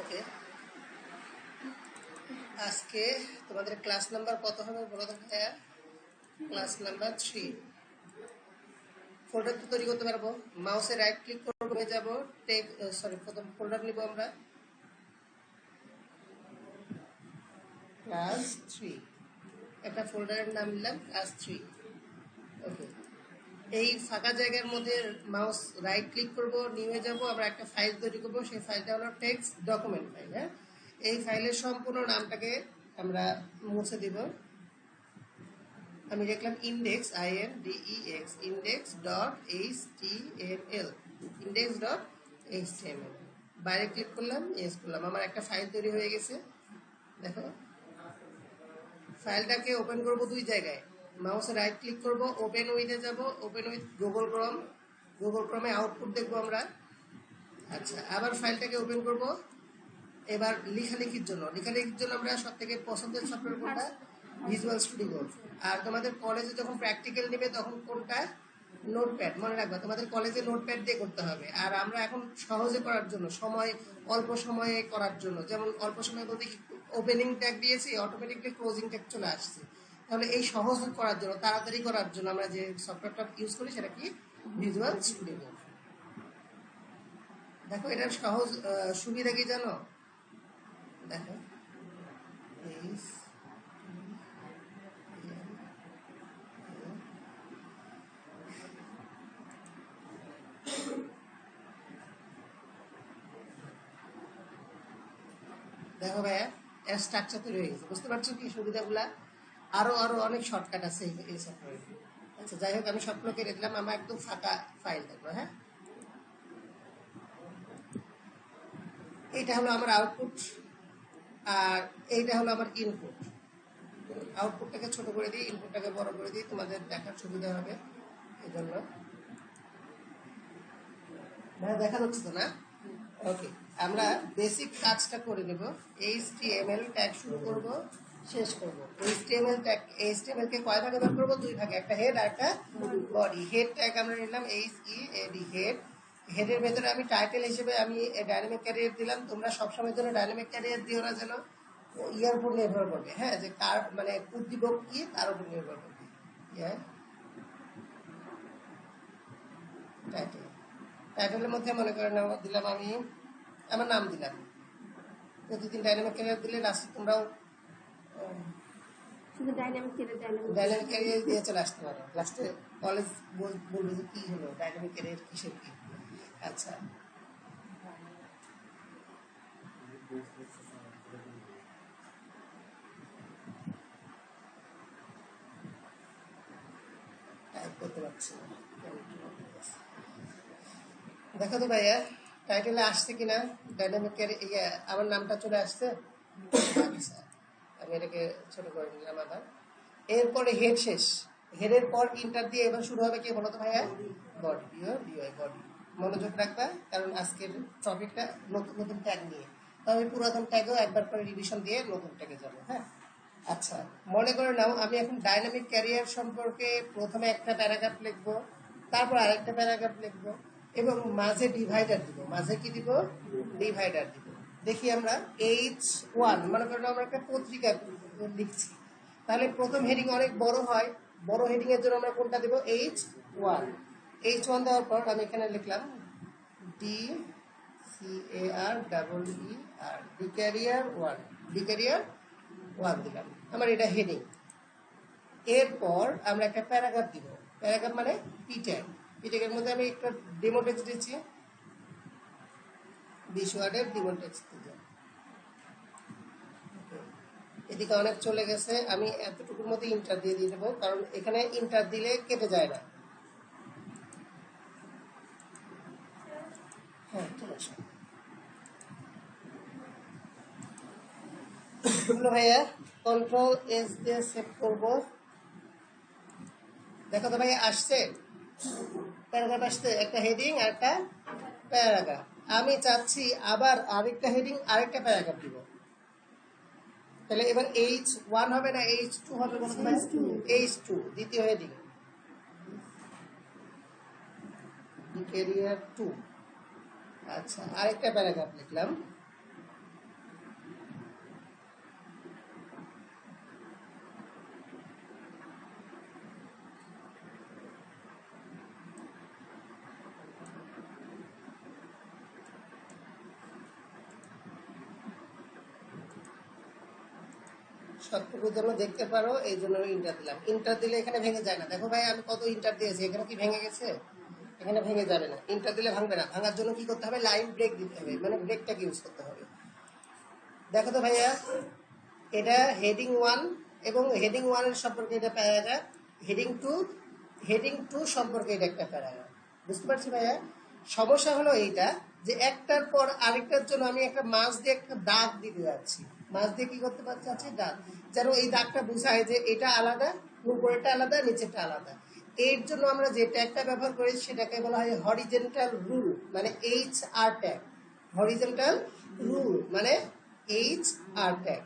ওকে, আজকে তোমাদের class number কত হবে বলো তো ভাইয়া? Class number 3। ফোল্ডার তো তৈরি করতে পারবো। মাউসে রাইট ক্লিক করবো, হয়ে যাবো টেক, সরি, প্রথম ফোল্ডার নিব আমরা ক্লাস 3। একটা ফোল্ডারের নাম নিলাম ক্লাস 3। ওকে, এই ফাঁকা জায়গার মধ্যে মাউস রাইট ক্লিক করব, নিয়ে যাব, আমরা একটা ফাইল তৈরি করবো। সেই ফাইলটা হলো টেক্সট ডকুমেন্ট ফাইল। হ্যাঁ, এই ফাইলের সম্পূর্ণ নামটাকে আমরা মুছে দিব। আমি লিখলাম index, INDEX, index dot HTML, index dot HTML। বাইরে ক্লিক করলাম, ইয়েস করলাম, আমার একটা ফাইল তৈরি হয়ে গেছে। দেখো, ফাইলটাকে ওপেন করব দুই জায়গায়। মাউসে রাইট ক্লিক করব, ওপেন উইথে যাব, open with Google Chrome, Google ক্রোমে আউটপুট দেখবো আমরা। আচ্ছা, আবার ফাইলটাকে ওপেন করব। এবার লেখালেখির জন্য আমরা সব থেকে পছন্দের সফটওয়্যার কোনটা? Visual studio. আর তোমাদের কলেজে যখন প্র্যাকটিক্যাল নেবে তখন কোনটা? নোটপ্যাড। মনে রাখবা, তোমাদের কলেজে নোটপ্যাড দিয়ে করতে হবে। আর আমরা এখন সহজে করার জন্য, অল্প সময়ে করার জন্য, যেমন অল্প সময় বলতে ওপেনিং ট্যাগ দিয়েছি, অটোমেটিকলি ক্লোজিং ট্যাগ চলে আসছে। তাহলে এই সহজ করার জন্য, তাড়াতাড়ি করার জন্য আমরা যে সফটওয়্যারটা ইউজ করি সেটা কি? Visual studio. দেখো, এটার সহজ সুবিধা কি জানো? দেখো, দেখো ভাইয়া, এর স্ট্রাকচার তৈরি হয়ে গেছে। বুঝতে পারছো কি সুবিধাগুলা? আরো অনেক শর্টকাট আছে এই সফটওয়্যারে। আচ্ছা, যাই হোক, আমি সবগুলো কেটে দিলাম। আমার একদম ফাঁকা ফাইল দেখো। হ্যাঁ, এইটা হলো আমার আউটপুট, আর এইটা হলো আমার ইনপুট। আউটপুটটাকে ছোট করে দিই, ইনপুটটাকে বড় করে দিই, তোমাদের দেখার সুবিধা হবে এই জন্য। ভাইয়া দেখা যাচ্ছে তো না? ওকে, আমরা বেসিক কাজটা করে নেব। HTML ট্যাগ শুরু করব, শেষ করব। HTML কে কয় ভাগে ভাগ করব? দুই ভাগে, একটা হেড আর একটা বডি। হেড ট্যাগ আমরা নিলাম HEAD, হেড। হেডের ভেতরে আমি টাইটেল হিসেবে আমি ডাইনামিক ক্যারিয়ার দিলাম। তোমরা সবসময় জন্য ডাইনামিক ক্যারিয়ার দিও না, যেন ইয়ার উপর নির্ভর করবে। হ্যাঁ, যে কার মানে উদ্দীপক কি তার উপর নির্ভর করবে। টাইটেল, টাইটেলের মধ্যে মনে করেন দিলাম আমি আমার নাম দিলাম। প্রতিদিন ডাইনামিক ক্যারিয়ার দিলে লাস্টে তোমরাও ডাইনামিক ক্যারিয়ার দিয়ে চলে আসতে পারো। লাস্টে কলেজ বলবে যে কি হলো, ডাইনামিক ক্যারিয়ার কিসের কি। আচ্ছা, টাইপ করতে পারছি না। দেখো তো ভাইয়া, টাইটেলে আসছে কিনা ডাইনামিক ক্যারিয়ার, আমার নামটা চলে আসছে। আচ্ছা, আমি এটাকে ছোট করে নিলাম আবার। এরপরে হেড শেষ, হেডের পর ইন্টার দিয়ে এবার শুরু হবে কি বলতো ভাইয়া? Body, body. মনোযোগ রাখবা, কারণ আজকের টপিকটা নতুন নতুন ট্যাগ নিয়ে। তো আমি পুরাতন ট্যাগও একবার করে রিভিশন দিয়ে নতুন ট্যাগে যাবো। হ্যাঁ, আচ্ছা, মনে করে নাও আমি এখন ডাইনামিক ক্যারিয়ার সম্পর্কে প্রথমে একটা প্যারাগ্রাফ লিখবো, তারপর আরেকটা প্যারাগ্রাফ লিখবো, এবং মাঝে ডিভাইডার দিব। মাঝে কি দিব? ডিভাইডার দিব। দেখি আমরা H1, মনে করেন আমরা একটা পত্রিকা লিখছি, তাহলে প্রথম হেডিং অনেক বড় হয়। বড় হেডিং এর জন্য আমরা কোনটা দেব? H1। H1 দেওয়ার পর আমি এখানে লিখলাম DCAREER, ডিক্যারিয়ার 1 দিলাম। আমার এটা হেডিং। এরপর আমরা একটা প্যারাগ্রাফ দিব। প্যারাগ্রাফ মানে পিট্যাগ। পিট্যাগের মধ্যে আমি একটা ডেমো টেক্সট দিচ্ছি, 20 ওয়ার্ডের ডেমো টেক্সট দিলাম। এদিকে অনেক চলে গেছে, আমি এতটুকুর মধ্যে ইন্টার দিয়ে দেবো, কারণ এখানে ইন্টার দিলে কেটে যায় না। হ্যাঁ, ঠিক আছে ভাইয়া, Ctrl+S দিয়ে সেভ করবো। দেখো তো ভাইয়া, আসছে প্যারাগ্রাফ, আসছে একটা হেডিং আর একটা প্যারাগ্রাফ। আমি চাচ্ছি আবার আরেকটা হেডিং আরেকটা প্যারাগ্রাফ দিব। তাহলে এবার H1 হবে না H2 হবে? H2 দ্বিতীয় হেডিং, ক্যারিয়ার 2। আচ্ছা, আরেকটা প্যারাগ্রাফ লিখলাম। সবটুকুর জন্য দেখতে পারো, এই জন্য ইন্টার দিলাম। ইন্টার দিলে এখানে ভেঙে যায় না। দেখো ভাই আমি কত ইন্টার দিয়েছি, এখানে কি ভেঙে গেছে? এখানে ভেঙে যাবে না, ইন্টার দিলে ভাঙবে না। ভাঙার জন্য কি করতে হবে? লাইন ব্রেক দিতে হবে, মানে ব্রেকটাকে ইউজ করতে হবে। দেখো তো ভাইয়া, এটা হেডিং 1 এবং হেডিং 1 এর সম্পর্কে এটা প্যারাগ্রাফ, হেডিং 2 সম্পর্কে এটা একটা প্যারাগ্রাফ। বুঝতে পারছি ভাইয়া? সমস্যা হলো এইটা যে একটার পর আরেকটার জন্য আমি একটা মাছ দিয়ে একটা দাগ দিতে যাচ্ছি। মাছ দিয়ে কি করতে চাচ্ছি? দাগ। যেন এই দাগটা বোঝায় যে এটা আলাদা, উপরেরটা আলাদা, নিচেরটা আলাদা। এর জন্য আমরা যে ট্যাগটা ব্যবহার করি সেটাকে বলা হয় হরিজেন্টাল রুল, মানে HR ট্যাগ। হরিজেন্টাল রুল মানে HR ট্যাগ।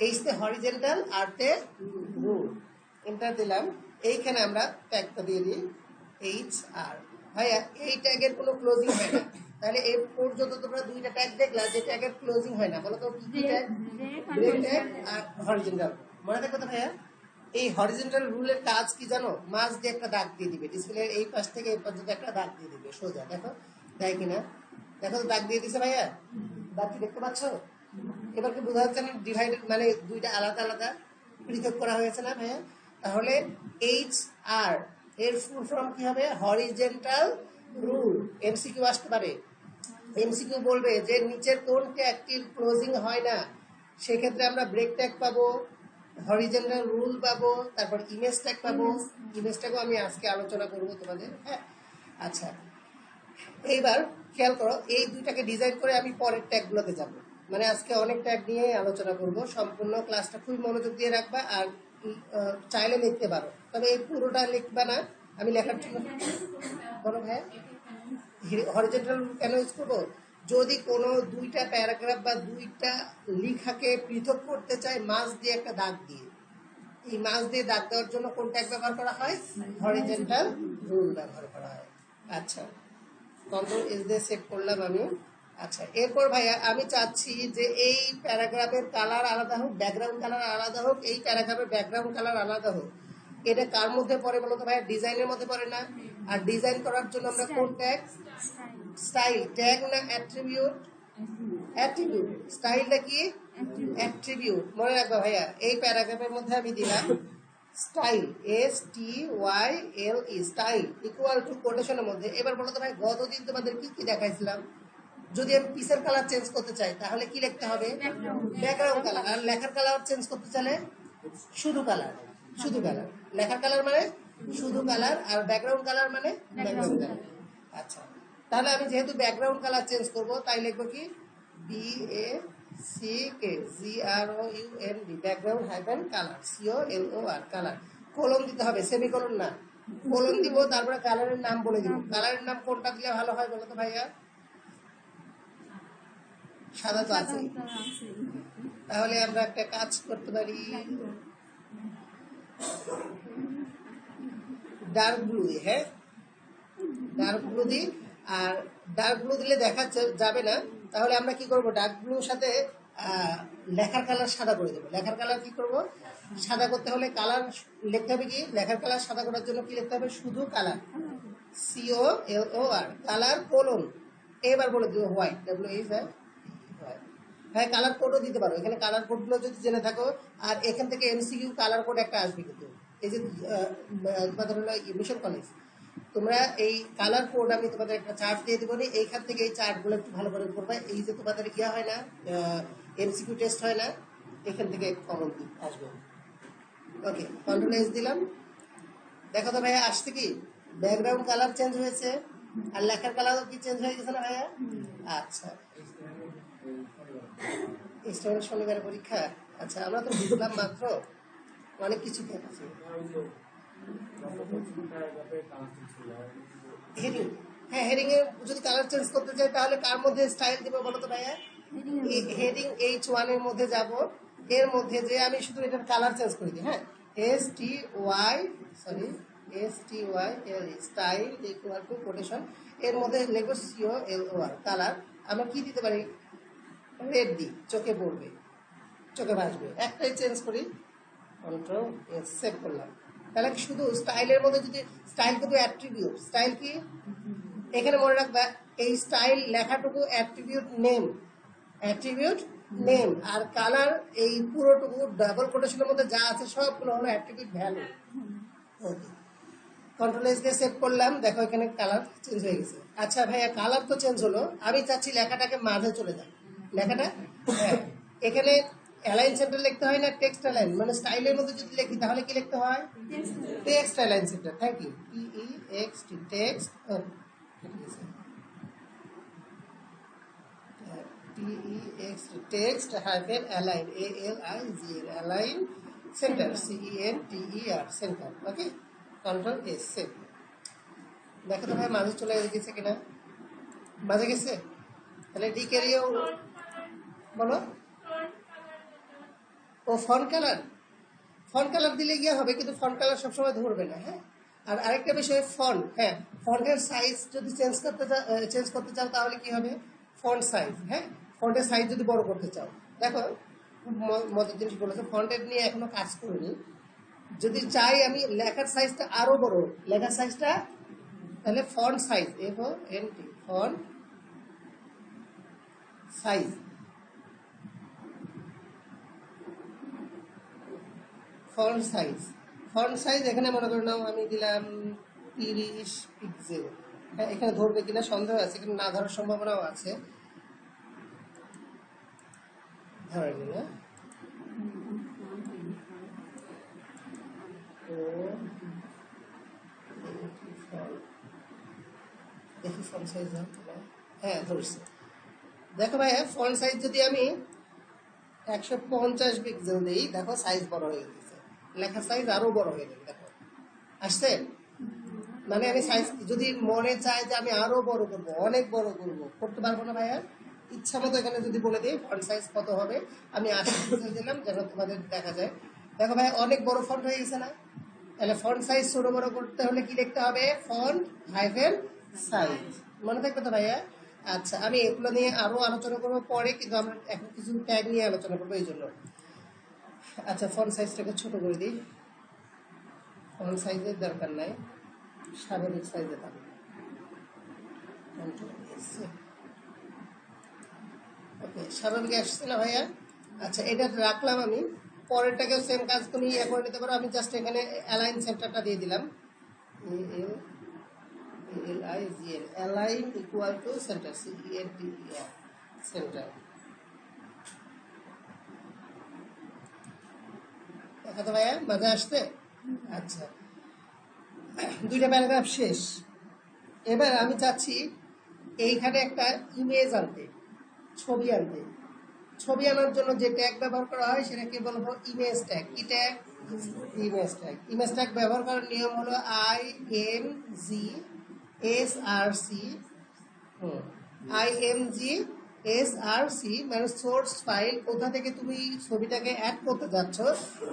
এইচতে হরিজেন্টাল, আরতে রুল। এন্টার দিলাম। এইখানে আমরা ট্যাগটা দিয়ে দিই HR। ভাইয়া এই ট্যাগের কোনো ক্লোজিং হয় না, তাহলে এই পর্যন্ত তোমরা দুইটা ট্যাগ দেখলা যে ট্যাগের ক্লোজিং হয় না। বলো তো কি কি ট্যাগ? ব্রেক ট্যাগ আর হরিজেন্টাল। মনে থাকবে তো ভাইয়া? এই হরিজেন্টাল রুলের কাজ কি জানো? মাঝ দিয়ে একটা দাগ দিয়ে দিবে, ডিসপ্লের এই পাশ থেকে এই পর্যন্ত একটা দাগ দিয়ে দিবে সোজা। দেখো তাই কিনা? দেখো দাগ দিয়ে দিছে ভাইয়া, দাগ কি দেখতে পাচ্ছ? এবার কি বোঝা যাচ্ছে না ডিভাইডেড মানে দুইটা আলাদা আলাদা পৃথক করা হয়েছে না ভাইয়া? তাহলে HR এর ফুল ফর্ম কি হবে? Horizontal rule. MCQ আসতে পারে। MCQ বলবে যে নিচের কোন ট্যাগটির ক্লোজিং হয় না, সেক্ষেত্রে আমরা ব্রেক ট্যাগ পাবো, হরিজেন্টাল রুল পাবো, তারপর ইমেজ ট্যাগ পাবো। ইমেজ ট্যাগও আমি আজকে আলোচনা করবো তোমাদের। হ্যাঁ, আচ্ছা এইবার খেয়াল করো, এই দুইটাকে ডিজাইন করে আমি পরের ট্যাগগুলোতে যাব। মানে আজকে অনেক ট্যাগ নিয়ে আলোচনা করব। সম্পূর্ণ ক্লাসটা খুবই মনোযোগ দিয়ে রাখবা, আর চাইলে লিখতে পারো, তবে এই পুরোটা লিখবা না, আমি লেখার জন্য। বলো ভাই, হরিজেন্টাল কেন ইউজ করবো? যদি কোনো দুইটা প্যারাগ্রাফ বা দুইটা লেখাকে পৃথক করতে চাই মাঝ দিয়ে একটা দাগ দিয়ে, এই মাঝ দিয়ে দাগ দেওয়ার জন্য কোন ট্যাগ ব্যবহার করা হয়? হরিজেন্টাল রুল ব্যবহার করা হয়। আচ্ছা, কন্ট্রোল এস দিয়ে সেভ করলাম আমি। আচ্ছা, এরপর ভাইয়া আমি চাচ্ছি যে এই প্যারাগ্রাফের কালার আলাদা হোক, ব্যাকগ্রাউন্ড কালার আলাদা হোক, এই প্যারাগ্রাফের ব্যাকগ্রাউন্ড কালার আলাদা হোক। এটা কার মধ্যে পড়ে বলো তো ভাইয়া? ডিজাইনের মধ্যে পড়ে না? আর ডিজাইন করার জন্য আমরা কোন ট্যাগ? স্টাইল ট্যাগ না অ্যাট্রিবিউট? অ্যাট্রিবিউট। স্টাইলটা কি? অ্যাট্রিবিউট। মনে রাখবা ভাইয়া, এই প্যারাগ্রাফের মধ্যে আমি দিলাম style, STYLE, style equal to কোটেশনের মধ্যে। এবার বলো তো ভাই, গতদিন তোমাদের কি কি দেখাইছিলাম? যদি আমি পিসের কালার চেঞ্জ করতে চাই তাহলে কি লিখতে হবে? Background colour. আর লেখার কালার চেঞ্জ করতে চাইলে শুধু কালার। শুধু কালার, লেখার কালার মানে শুধু কালার, আর ব্যাকগ্রাউন্ড কালার মানে ব্যাকগ্রাউন্ড কালার। আচ্ছা, তাহলে আমি যেহেতু ব্যাকগ্রাউন্ড কালার চেঞ্জ করব, তাই লিখবো কি? BACKGROUND, background hyphen colour, COLOR, colour. Colon দিতে হবে, সেমিকোলন না। কোলন দিব, তারপরে কালারের নাম বলে দিব। কালারের নাম কোনটা দিলে ভালো হয় বলো তো ভাইয়া? সাদা তো আছে, তাহলে আমরা একটা কাজ করতে পারি, ডার্ক ব্লু দিই। হ্যাঁ, ডার্ক ব্লু দিই। আর ডার্ক ব্লু দিলে দেখা যাবে না, তাহলে আমরা কি করব? ডার্ক ব্লুর সাথে লেখার কালার সাদা করে দেবো। লেখার কালার কি করব? সাদা করতে হলে কালার লিখতে হবে কি? লেখার কালার সাদা করার জন্য কি লিখতে হবে? শুধু কালার, COLOR, কালার কোলন। এবার বলে দেবো হোয়াইট, WHY। হ্যাঁ, কালার কোডও দিতে পারো, এখানে কালার কোডগুলো যদি জেনে থাকো। আর এখান থেকে MCQ কালার কোড একটা আসবে কিন্তু। এই যে তোমাদের হলো মিশন কলেজ, তোমরা এই কালার কোড আমি তোমাদের একটা চার্ট দিয়ে দেবো, এইখান থেকে এই চার্টগুলো একটু ভালো করে করবে। এই যে তোমাদের ইয়া হয় না, MCQ টেস্ট হয় না, এখান থেকে কমন আসবে। ওকে, কন্ট্রোল এস দিলাম। দেখো তো ভাইয়া আসছে কি? ব্যাকগ্রাউন্ড কালার চেঞ্জ হয়েছে, আর লেখার কালারও কি চেঞ্জ হয়ে গেছে না ভাইয়া? আচ্ছা, শনিবার পরীক্ষা। আচ্ছা, আমরা তো বুঝলাম মাত্র, অনেক কিছু থাকছে। হেডিং, হ্যাঁ, হেডিং এ যদি কালার চেঞ্জ করতে চাই তাহলে কার মধ্যে স্টাইল দিব বলো তো ভাইয়া? হেডিং H1 এর মধ্যে যাব। এর মধ্যে যে আমি শুধু এটার কালার চেঞ্জ করে দিই। হ্যাঁ, STYLE, style equal two quotation, এর মধ্যে লিখবো COLOR, কালার। আমরা কি দিতে পারি? রেড দিই, চোখে পড়বে, চোখে ভাসবে। একটাই চেঞ্জ করি, কন্ট্রোল এস, সেভ করলাম। তাহলে শুধু স্টাইলের মধ্যে যদি, স্টাইল কিন্তু অ্যাট্রিবিউট। স্টাইল কি? এখানে মনে রাখবা, এই স্টাইল লেখাটুকু অ্যাট্রিবিউট নেম, অ্যাট্রিবিউট নেম, আর কালার এই পুরোটুকু ডাবল কোটেশনের মধ্যে যা আছে সবগুলো হলো attribute value. Okay, control S দিয়ে সেভ করলাম, দেখো এখানে কালার চেঞ্জ হয়ে গেছে। আচ্ছা ভাইয়া কালার তো চেঞ্জ হলো, আমি চাচ্ছি লেখাটাকে মাঝে চলে যাক। লেখাটা হ্যাঁ, এখানে অ্যালাইন সেন্টার লিখতে হয় না, টেক্সট অ্যালাইন, মানে স্টাইলের মধ্যে যদি লিখি তাহলে কি লিখতে হয়? Text align center. Thank you, TEXT, text, text hyphen align, ALIGN, align center, CENTER, center. Okay, control S save. দেখো তো ভাই মাঝে চলে গেছে কিনা, মাঝে গেছে, তাহলে ডি ক্যারিও বলো। ও ফন্ট কালার, ফন্ট কালার দিলে গিয়ে হবে, কিন্তু ফন্ট কালার সবসময় ধরবে না। হ্যাঁ, আর আরেকটা বিষয় ফন্ট, হ্যাঁ ফন্টের সাইজ যদি চেঞ্জ করতে চাও তাহলে কি হবে? ফন্ট সাইজ, হ্যাঁ ফন্টের সাইজ যদি বড় করতে চাও, দেখো খুব মজার জিনিস বলেছে, ফন্টের নিয়ে এখনো কাজ করিনি। যদি চাই আমি লেখার সাইজটা আরো বড়, লেখার সাইজটা, তাহলে font size, FONT, font size, font size, font size এখানে মনে করে নাও আমি দিলাম 30 পিক্সেল। হ্যাঁ, এখানে ধরবে কিনা সন্দেহ আছে, কিন্তু না ধরার সম্ভাবনাও আছে, ধরেনি না। দেখি ফন্ট সাইজ, হ্যাঁ ধরছে। দেখো ভাই ফন্ট সাইজ যদি আমি 150 পিক্সেল দিই, দেখো সাইজ বড় হয়ে গেছে, লেখার সাইজ আরো বড় হয়ে গেছে, দেখো আসছে। মানে আমি সাইজ যদি মনে চাই যে আমি আরো বড় করব, অনেক বড় করব, করতে পারবো না ভাইয়া। ইচ্ছা মতো এখানে যদি বলে দিই ফন্ট সাইজ কত হবে, আমি 80 পিক্সেল দিলাম যেন তোমাদের দেখা যায়। দেখো ভাই অনেক বড় ফন্ট হয়ে গেছে না? তাহলে ফন্ট সাইজ ছোট বড় করতে হলে কি লিখতে হবে? Font hyphen size. মনে থাকবে তো ভাইয়া? আচ্ছা, আমি এগুলো নিয়ে আরো আলোচনা করবো পরে, কিন্তু আমরা এখন কিছু ট্যাগ নিয়ে আলোচনা করবো এই জন্য। আচ্ছা, ফন্ট সাইজটাকে ছোট করে দিই, ফন্ট সাইজের দরকার নাই, স্বাভাবিক সাইজে পাবো। ওকে, স্বাভাবিক আসছে না ভাইয়া? আচ্ছা, এটা রাখলাম আমি, পরেরটাকেও সেম কাজ তুমি ইয়ে করে নিতে পারো। আমি জাস্ট এখানে অ্যালাইন সেন্টারটা দিয়ে দিলাম, ALIGN, align equal to centre, CENTER, centre. দেখা তো ভাইয়া মাঝে আসতে? আচ্ছা, দুইটা প্যারাগ্রাফ শেষ। এবার আমি চাচ্ছি এইখানে একটা ইমেজ আনতে, ছবি আনতে। ছবি আনার জন্য যে ট্যাগ ব্যবহার করা হয় সেটাকে বলবো ইমেজ ট্যাগ। কি tag? Image tag. Image tag ব্যবহার করার নিয়ম হলো IMGSRC, মানে সোর্স ফাইল। কোথা থেকে তুমি ছবিটাকে অ্যাড করতে যাচ্ছ,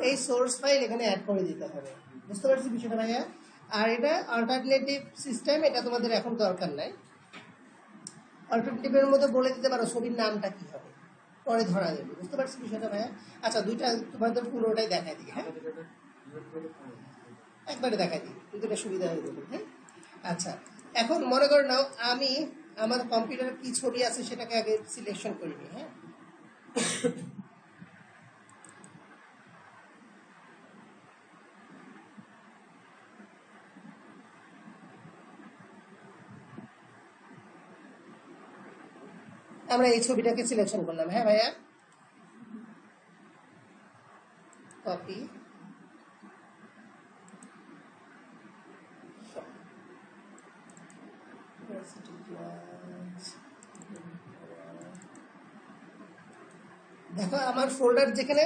এই সোর্স ফাইল এখানে অ্যাড করে দিতে হবে। বুঝতে পারছি বিষয়টা ভাইয়া? আর এটা অল্টারনেটিভ সিস্টেম, এটা তোমাদের এখন দরকার নাই। অল্টারনেটিভের মধ্যে বলে দিতে পারো ছবির নামটা কি হবে, পরে ধরা যাবে। বুঝতে পারছি বিষয়টা ভাইয়া? আচ্ছা, দুইটা তোমাদের পুরোটাই দেখাই দিই। হ্যাঁ, একবারে দেখাই দিই, দুটো সুবিধা হয়ে যাবে। হ্যাঁ, আচ্ছা, এখন মনে করে নাও আমি আমার কম্পিউটারে কি ছবি আছে সেটাকে আগে সিলেকশন করে নিই। হ্যাঁ, আমরা এই ছবিটাকে সিলেকশন করলাম। হ্যাঁ ভাইয়া, কপি, দেখো আমার ফোল্ডার যেখানে,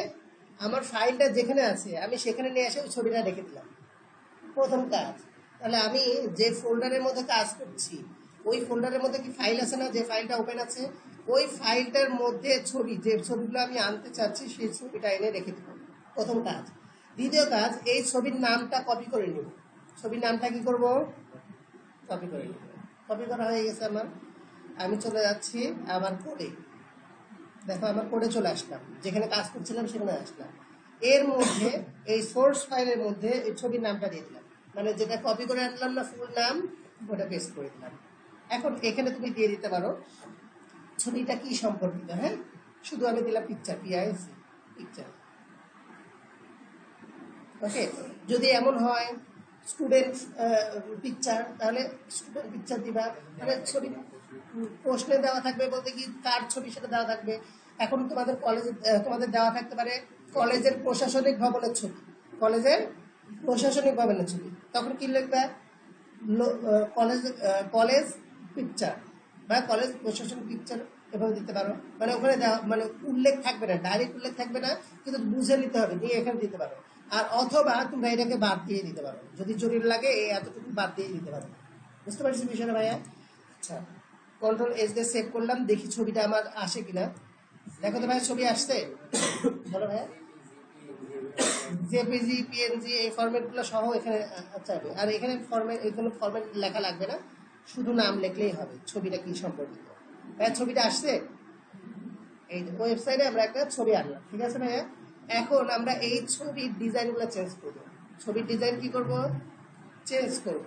আমার ফাইলটা যেখানে আছে আমি সেখানে নিয়ে এসে ছবিটা রেখে দিলাম। প্রথম কাজ। তাহলে আমি যে ফোল্ডারের মধ্যে কাজ করছি ওই ফোল্ডারের মধ্যে কি ফাইল আছে না? যে ফাইলটা ওপেন আছে ওই ফাইলটার মধ্যে ছবি, যে ছবিগুলো আমি আনতে চাচ্ছি সেই ছবিটা এনে রেখে দেবো, প্রথম কাজ। দ্বিতীয় কাজ, এই ছবির নামটা কপি করে নেব। ছবির নামটা কি করব? কপি করে নেব। কপি করা হয়ে গেছে আমার। আমি চলে যাচ্ছি আমার কোডে। দেখো আমার কোডে চলে আসলাম, যেখানে কাজ করছিলাম সেখানে আসলাম। এর মধ্যে এই সোর্স ফাইলের মধ্যে এই ছবির নামটা দিয়ে দিলাম, মানে যেটা কপি করে আনলাম না ফুল নাম, ওটা পেস্ট করে দিলাম। এখন এখানে তুমি দিয়ে দিতে পারো ছবিটা কি সম্পর্কিত। হ্যাঁ, শুধু আমি দিলাম পিকচার, পিআইসি পিকচার। ওকে, যদি এমন হয় স্টুডেন্ট পিকচার, তাহলে স্টুডেন্ট পিকচার দিবা। তাহলে ছবি প্রশ্নে দেওয়া থাকবে বলতে কি কার ছবি সেটা দেওয়া থাকবে। এখন তোমাদের কলেজে তোমাদের দেওয়া থাকতে পারে কলেজের প্রশাসনিক ভবনের ছবি, কলেজের প্রশাসনিক ভবনের ছবি, তখন কি লিখবে? কলেজ কলেজ পিকচার বা কলেজ প্রশাসনিক পিকচার এভাবে দিতে পারো। মানে ওখানে দেওয়া মানে উল্লেখ থাকবে না, ডাইরেক্ট উল্লেখ থাকবে না, কিন্তু বুঝে নিতে হবে, দিয়ে এখানে দিতে পারো। আর অথবা তোমরা এটাকে বাদ দিয়ে দিতে পারো, যদি জরুরি লাগে এই এতটুকু বাদ দিয়ে দিতে পারো। বুঝতে পারছি বিষয়টা ভাইয়া? আচ্ছা, কন্ট্রোল এস দিয়ে সেভ করলাম, দেখি ছবিটা আমার আসে কিনা। দেখো তো ভাইয়া ছবি আসছে? বলো ভাইয়া। জেপিজি, পিএনজি এই ফরম্যাটগুলো সহ এখানে চাইবে। আর এখানে এখানে ফরম্যাট লেখা লাগবে না, শুধু নাম লিখলেই হবে ছবিটা কি সম্পর্কিত। ভাইয়া ছবিটা আসছে? এই ওয়েবসাইটে আমরা একটা ছবি আনলাম, ঠিক আছে ভাইয়া? এখন আমরা এই ছবির ডিজাইনগুলো চেঞ্জ করব। ছবির ডিজাইন কি করব? চেঞ্জ করব।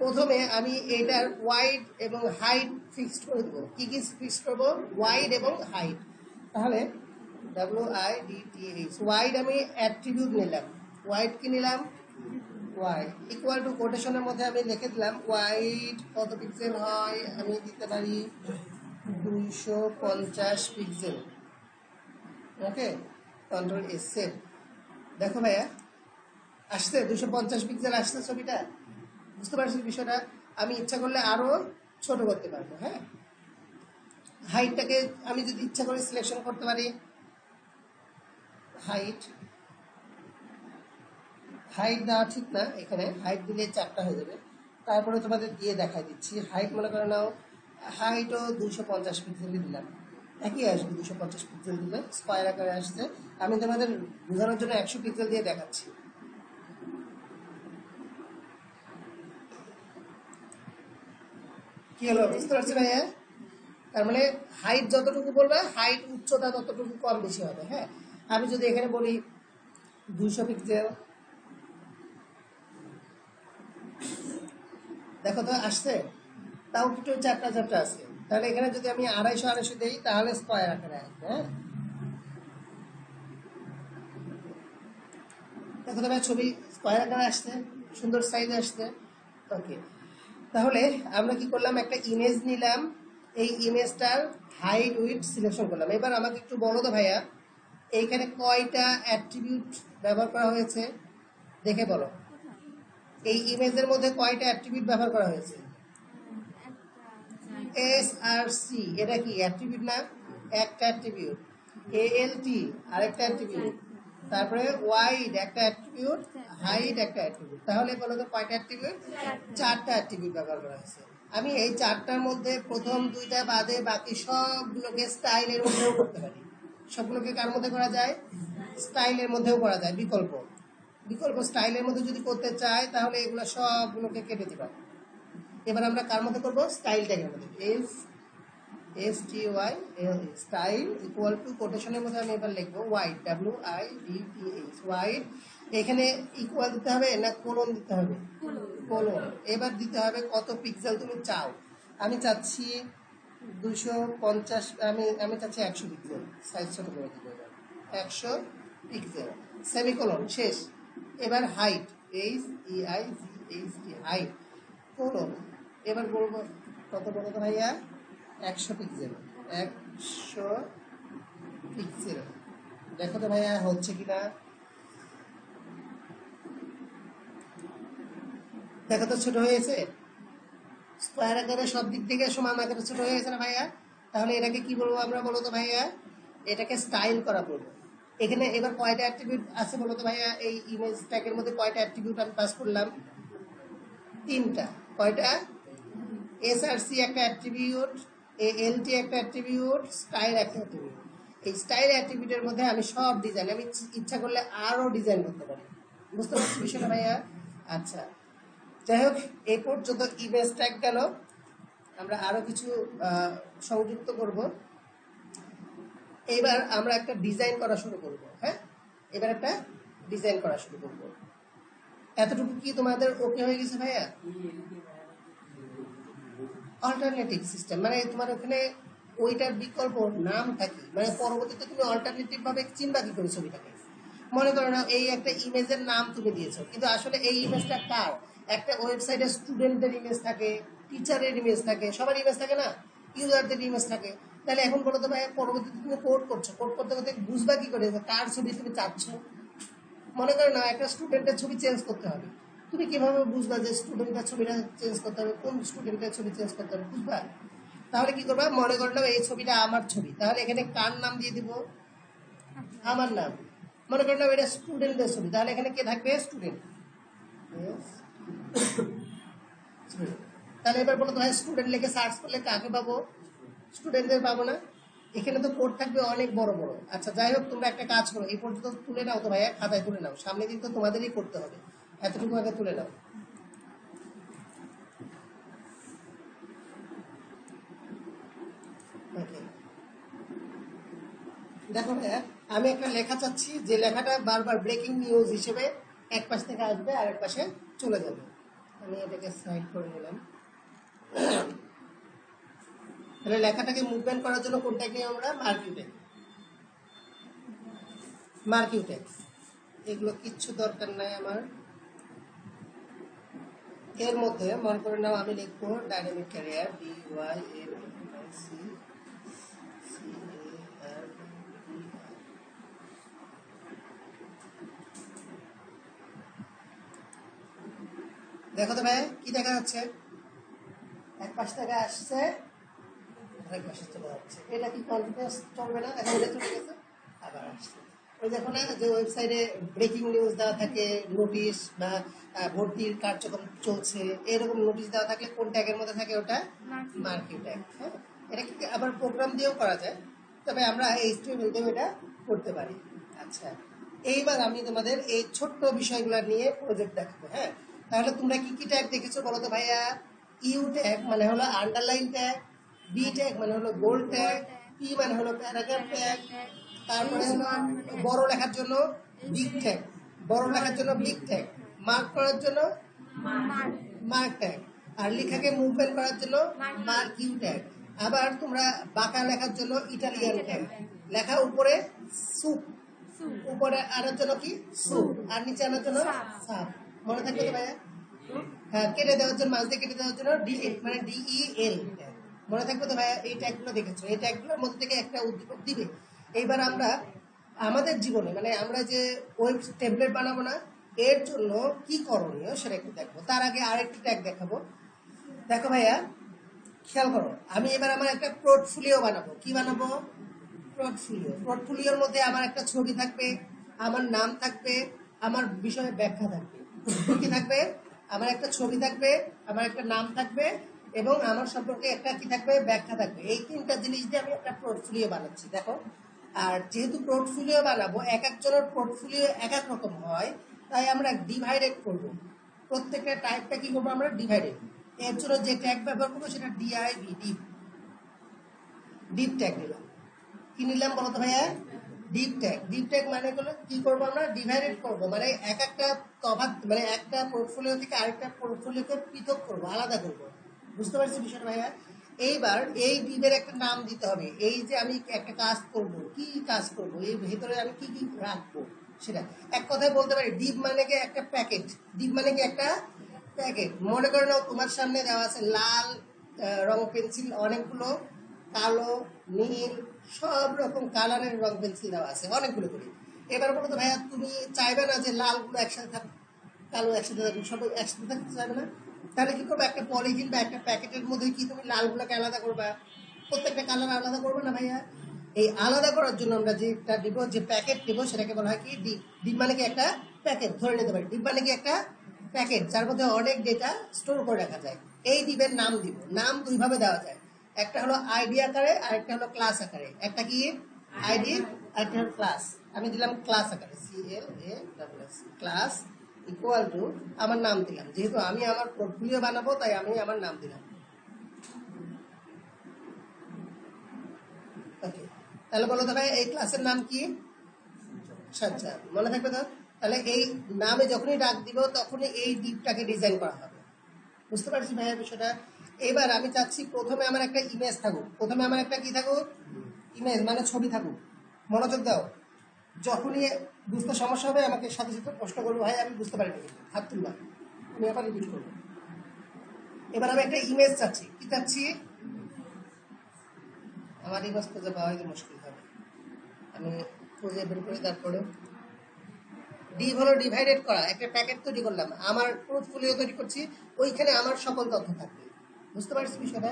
প্রথমে আমি এটার ওয়াইড এবং হাইট ফিক্সড করে দেবো। কি কি ফিক্সড করবো? ওয়াইড এবং হাইট। তাহলে WIDTH ওয়াইড আমি অ্যাট্রিবিউট নিলাম। ওয়াইড কি নিলাম? ওয়াইড ইকুয়াল টু কোটেশনের মধ্যে আমি লিখে দিলাম ওয়াইড কত পিক্সেল হয়, আমি দিতে পারি 250 পিক্সেল। ওকে, কন্ট্রোল এস সেভ। দেখো ভাইয়া আসছে 250 পিক্সেল আসছে ছবিটা। বুঝতে পারছি বিষয়টা? আমি ইচ্ছা করলে আরো ছোট করতে পারবো। হ্যাঁ, হাইটটাকে আমি যদি ইচ্ছা করে সিলেকশন করতে পারি, হাইট হাইট দেওয়া ঠিক না, এখানে হাইট দিলে 4টা হয়ে যাবে। তারপরে তোমাদের দিয়ে দেখাই দিচ্ছি। হাইট মনে করে নাও, হাইটও 250 পিক্সেলই দিলাম, একই আসবে। 250 পিক্সেল দিলে স্কোয়ার আকারে আসছে। আমি তোমাদের বোঝানোর জন্য 100 পিক্সেল দিয়ে দেখাচ্ছি। কি হলো বুঝতে পারছি ভাইয়া? তার মানে হাইট যতটুকু বলবে, হাইট উচ্চতা ততটুকু কম বেশি হবে। হ্যাঁ, আমি যদি এখানে বলি 200 পিক্সেল, দেখো তো আসছে, তাও একটু 4টা আছে। তাহলে এখানে যদি আমি 250 দিই তাহলে স্কোয়ার আকারে আসবে। হ্যাঁ, দেখো তো ভাই ছবি স্কোয়ার আকারে আসছে, সুন্দর সাইজে আসছে। ওকে, তাহলে আমরা কি করলাম? একটা ইমেজ নিলাম, এই ইমেজটার হাইট উইডথ সিলেকশন করলাম। এবার আমাকে একটু বলো তো ভাইয়া, এইখানে কয়টা অ্যাট্রিবিউট ব্যবহার করা হয়েছে দেখে বলো। এই ইমেজের মধ্যে কয়টা অ্যাট্রিবিউট ব্যবহার করা হয়েছে? এস আর সি, এটা কি অ্যাট্রিবিউট না? একটা অ্যাট্রিবিউট। ALT আরেকটা অ্যাট্রিবিউট, তারপরে ওয়াইড একটা অ্যাট্রিবিউট, হাইট একটা অ্যাট্রিবিউট। তাহলে বলো তো কয়টা অ্যাট্রিবিউট? 4টা অ্যাট্রিবিউট ব্যবহার করা হয়েছে। আমি এই 4টার মধ্যে প্রথম 2টা বাদে বাকি সবগুলোকে স্টাইলের মধ্যেও করতে পারি। সবগুলোকে কার মধ্যে করা যায়? স্টাইলের মধ্যেও করা যায়। বিকল্প বিকল্প স্টাইলের মধ্যে যদি করতে চাই তাহলে এগুলো সবগুলোকে কেটে দিবা। এবার আমরা কার মধ্যে করবো? স্টাইল ট্যাগের মধ্যে। STY স্টাইল ইকুয়াল টু কোটেশনের মধ্যে আমি এবার লিখবো ওয়াইড, WIDTH ওয়াইড। এখানে ইকুয়াল দিতে হবে না কোলন দিতে হবে? কোলন। এবার দিতে হবে কত পিক্সেল তুমি চাও। আমি চাচ্ছি 250, আমি চাচ্ছি 100 পিক্সেল। সাইজ ছোট করে দিব, 100 পিক্সেল, সেমিকোলন, শেষ। এবার হাইট, HEIGHT হাইট, কোলন। এবার বলবো কত বলো তো ভাইয়া? 100 পিক্সেল, 100 পিক্সেল। দেখো তো ভাইয়া হচ্ছে কিনা, দেখো তো ছোট হয়েছে? স্কোয়ার আকারে সব দিক থেকে সমান আকারে ছোট হয়ে গেছে না ভাইয়া? তাহলে এটাকে কি বলবো আমরা বলো তো ভাইয়া? এটাকে স্টাইল করা বলবো। এখানে এবার কয়টা অ্যাট্রিবিউট আছে বলো তো ভাইয়া? এই ইমেজ ট্যাগের মধ্যে কয়টা অ্যাট্রিবিউট আমি পাস করলাম? 3টা। কয়টা? SRC একটা অ্যাট্রিবিউট, ALT একটা অ্যাট্রিবিউট, স্টাইল একটা অ্যাট্রিবিউট। এই স্টাইল অ্যাট্রিবিউটের মধ্যে আমি সব ডিজাইন, আমি ইচ্ছা করলে আরো ডিজাইন করতে পারি। বুঝতে পারছি বিষয়টা ভাইয়া? আচ্ছা, যাই হোক, এই পর্যন্ত ইমেজ ট্যাগ গেল। আমরা আরো কিছু সংযুক্ত করব। এবার আমরা একটা ডিজাইন করা শুরু করব। হ্যাঁ, এবার একটা ডিজাইন করা শুরু করব। এতটুকু কি তোমাদের ওকে হয়ে গেছে ভাইয়া? অল্টারনেটিভ সিস্টেম মানে তোমার ওখানে ওইটার বিকল্প নামটা কি, মানে পরবর্তীতে তুমি অল্টারনেটিভ ভাবে চিনবা কি করে ছবিটাকে। মনে করো না এই একটা ইমেজের নাম তুমি দিয়েছো, কিন্তু আসলে এই ইমেজটা কার? একটা ওয়েবসাইটে স্টুডেন্টদের ইমেজ থাকে, টিচারের ইমেজ থাকে, সবার ইমেজ থাকে না, ইউজারদের ইমেজ থাকে। তাহলে এখন বলো তো ভাই, পরবর্তীতে তুমি কোড করছো, কোড করতে করতে বুঝবা কি করে যে কার ছবি তুমি চাচ্ছ। মনে করো না একটা স্টুডেন্টের ছবি চেঞ্জ করতে হবে, তুমি কিভাবে বুঝবা যে স্টুডেন্টের ছবিটা চেঞ্জ করতে হবে, কোন স্টুডেন্টের ছবি চেঞ্জ করতে হবে, বুঝবা? তাহলে কি করবা, মনে করলাম এই ছবিটা আমার ছবি, তাহলে এখানে কার নাম দিয়ে দিব? আমার নাম। মনে করলাম এটা স্টুডেন্টের ছবি, তাহলে এখানে কে থাকবে? স্টুডেন্ট। তাহলে এবার বলো তো ভাই, স্টুডেন্ট লিখে সার্চ করলে কাকে পাবো? স্টুডেন্টদের পাবো না? এখানে তো কোড থাকবে অনেক বড় বড়। আচ্ছা যাই হোক, তোমরা একটা কাজ করো, এই পর্যন্ত তুলে নাও তো ভাইয়া, খাতায় তুলে নাও, সামনে দিন তো তোমাদেরই করতে হবে, এতটুকু আগে তুলে নাও। ওকে, দেখো ভাইয়া, আমি একটা লেখা চাচ্ছি, যে লেখাটা বারবার ব্রেকিং নিউজ হিসেবে এক পাশ থেকে আসবে আর এক পাশে চলে যাবে। আমি এটাকে সাইড করে নিলাম। তাহলে লেখাটাকে মুভমেন্ট করার জন্য কোনটা নিয়ে আমরা মার্কিউটেক্স, মার্কিউটেক্স, এগুলো কিচ্ছু দরকার নাই আমার। এর মধ্যে মনে করে নাও আমি লিখবো ডাইনামিক ক্যারিয়ার, DYNAMIC CARER। দেখো তো ভাই কি দেখা যাচ্ছে, এক পাশ থেকে আসছে আরেক পাশে চলে যাচ্ছে। এটা কি কন্টিনিউয়াস চলবে না? এখন এটা চলে গেছে, আবার আসছে। ওই দেখো না যে ওয়েবসাইটে ব্রেকিং নিউজ দেওয়া থাকে, নোটিশ বা ভর্তির কার্যক্রম চলছে, এরকম নোটিশ দেওয়া থাকলে কোন ট্যাগের মধ্যে থাকে? ওটা মার্কিং ট্যাগ। হ্যাঁ, এটা কি আবার প্রোগ্রাম দিয়েও করা যায়, তবে আমরা HTML দিয়েও এটা করতে পারি। আচ্ছা, এইবার আমি তোমাদের এই ছোট্ট বিষয়গুলো নিয়ে প্রজেক্ট দেখাবো। হ্যাঁ, তাহলে তোমরা কি কি ট্যাগ দেখেছো বলো তো ভাইয়া? ইউ ট্যাগ মানে হলো আন্ডারলাইন ট্যাগ, বি ট্যাগ মানে হলো বোল্ড ট্যাগ, পি মানে হলো প্যারাগ্রাফ ট্যাগ, তারপরে হলো বড় লেখার জন্য বিগ ট্যাগ, বড় লেখার জন্য বিগ ট্যাগ, মার্ক করার জন্য মার্ক ট্যাগ, আর লেখাকে মুভমেন্ট করার জন্য মার্ক ইউ ট্যাগ। আবার তোমরা বাঁকা লেখার জন্য ইটালিয়ান ট্যাগ, লেখা উপরে সুপ, উপরে আনার জন্য কি সুপ, আর নিচে আনার জন্য সাপ। মনে থাকবে তো ভাইয়া? হ্যাঁ, কেটে দেওয়ার জন্য, মাছ দিয়ে কেটে দেওয়ার জন্য ডিএল মানে DEL। মনে থাকবে তো ভাইয়া? এই ট্যাগগুলো দেখেছো, এই ট্যাগগুলোর মধ্যে থেকে একটা উদ্দীপক দিবে। এইবার আমরা আমাদের জীবনে মানে আমরা যে ওয়েব টেমপ্লেট বানাবো না, এর জন্য কি করণীয় সেটা একটু দেখবো। তার আগে আরেকটি ট্যাগ দেখাবো। দেখো ভাইয়া, খেয়াল করো, আমি এবার আমার একটা পোর্টফোলিও বানাবো। কি বানাবো? পোর্টফোলিও। পোর্টফোলিওর মধ্যে আমার একটা ছবি থাকবে, আমার নাম থাকবে, আমার বিষয়ে ব্যাখ্যা থাকবে। কি থাকবে? আমার একটা ছবি থাকবে, আমার একটা নাম থাকবে, এবং আমার সম্পর্কে একটা কি থাকবে? ব্যাখ্যা থাকবে। এই তিনটা জিনিস দিয়ে আমি একটা পোর্টফোলিও বানাচ্ছি, দেখো। আর যেহেতু পোর্টফোলিও বানাবো, এক একজনের পোর্টফোলিও এক এক রকম হয়, তাই আমরা ডিভাইডেড করব। প্রত্যেকটা টাইপটা কি করবো? আমরা ডিভাইডেড। এর জন্য যে ট্যাগ ব্যবহার করবো সেটা DIV, ডিপ, ডিপ ট্যাগ নিলাম। কি নিলাম বলো তো ভাইয়া? Deep tag. ডিপ ট্যাগ মানে হলো কি করবো? আমরা ডিভাইডেড করবো, মানে এক একটা তফাৎ, মানে একটা পোর্টফোলিও থেকে আরেকটা পোর্টফোলিওকে পৃথক করবো, আলাদা করবো। বুঝতে পারছি বিষয়টা ভাইয়া? এইবার এই ডিপের একটা নাম দিতে হবে। এই যে আমি একটা কাজ করব, কি কাজ করব, এর ভেতরে আমি কি কি রাখবো সেটা। এক কথায় বলতে পারি ডিপ মানে কি একটা প্যাকেট। ডিপ মানে কি একটা প্যাকেট। মনে করে নাও তোমার সামনে দেওয়া আছে লাল রং পেন্সিল অনেকগুলো, কালো, নীল, সব রকম কালারের রং পেন্সিল দেওয়া আছে অনেকগুলো করে। এবার বলো তো ভাইয়া, তুমি চাইবে না যে লালগুলো একসাথে থাকুক, কালো একসাথে থাকুক, সব একসাথে থাকতে চাইবে না? তাহলে কি করবে? একটা পলিথিন বা একটা প্যাকেটের মধ্যে কি তুমি লালগুলোকে আলাদা করবা, প্রত্যেকটা কালার আলাদা করবে না ভাইয়া? এই আলাদা করার জন্য আমরা যেটা দিব, যে প্যাকেট দিব, সেটাকে বলা হয় কি ডিপ। ডিপ মানে কি একটা প্যাকেট, ধরে নিতে পারি ডিপ মানে কি একটা প্যাকেট যার মধ্যে অনেক ডেটা স্টোর করে রাখা যায়। এই ডিপের নাম দিব। নাম দুই ভাবে দেওয়া যায়, একটা হলো আইডি আকারে আর একটা হলো ক্লাস আকারে। একটা কি আইডি আর একটা হলো ক্লাস। আমি দিলাম ক্লাস আকারে, CLASS, ক্লাস ইকুয়াল টু আমার নাম দিলাম। যেহেতু আমি আমার পোর্টফোলিও বানাবো, তাই আমি আমার নাম দিলাম। ওকে, তাহলে বলো তো ভাই এই ক্লাসের নাম কি? সজ্জা। মনে থাকবে তো? তাহলে এই নামে যখনই ডাক দিব তখনই এই ডিপটাকে ডিজাইন করা হবে। বুঝতে পারছি ভাইয়া বিষয়টা? এবার আমি চাচ্ছি প্রথমে আমার একটা ইমেজ থাকুক, প্রথমে আমার একটা কি থাকুক, ইমেজ মানে ছবি থাকুক। মনোযোগ দাও, যখনই বুঝতে সমস্যা হবে আমাকে সাথে সাথে প্রশ্ন করবো, ভাই আমি বুঝতে পারিনি, হাত তুলবা, আমি আবার রিপিট করবো। এবার আমি একটা ইমেজ চাচ্ছি, কি চাচ্ছি, আমার ইমেজ খুঁজে পাওয়া একটু মুশকিল হবে, আমি খুঁজে বের করে তারপরে ডিভ হলো ডিভাইডেড করা, একটা প্যাকেট তৈরি করলাম, আমার পোর্টফোলিও তৈরি করছি, ওইখানে আমার সকল তথ্য থাকবে। বুঝতে পারছি বিষয়টা?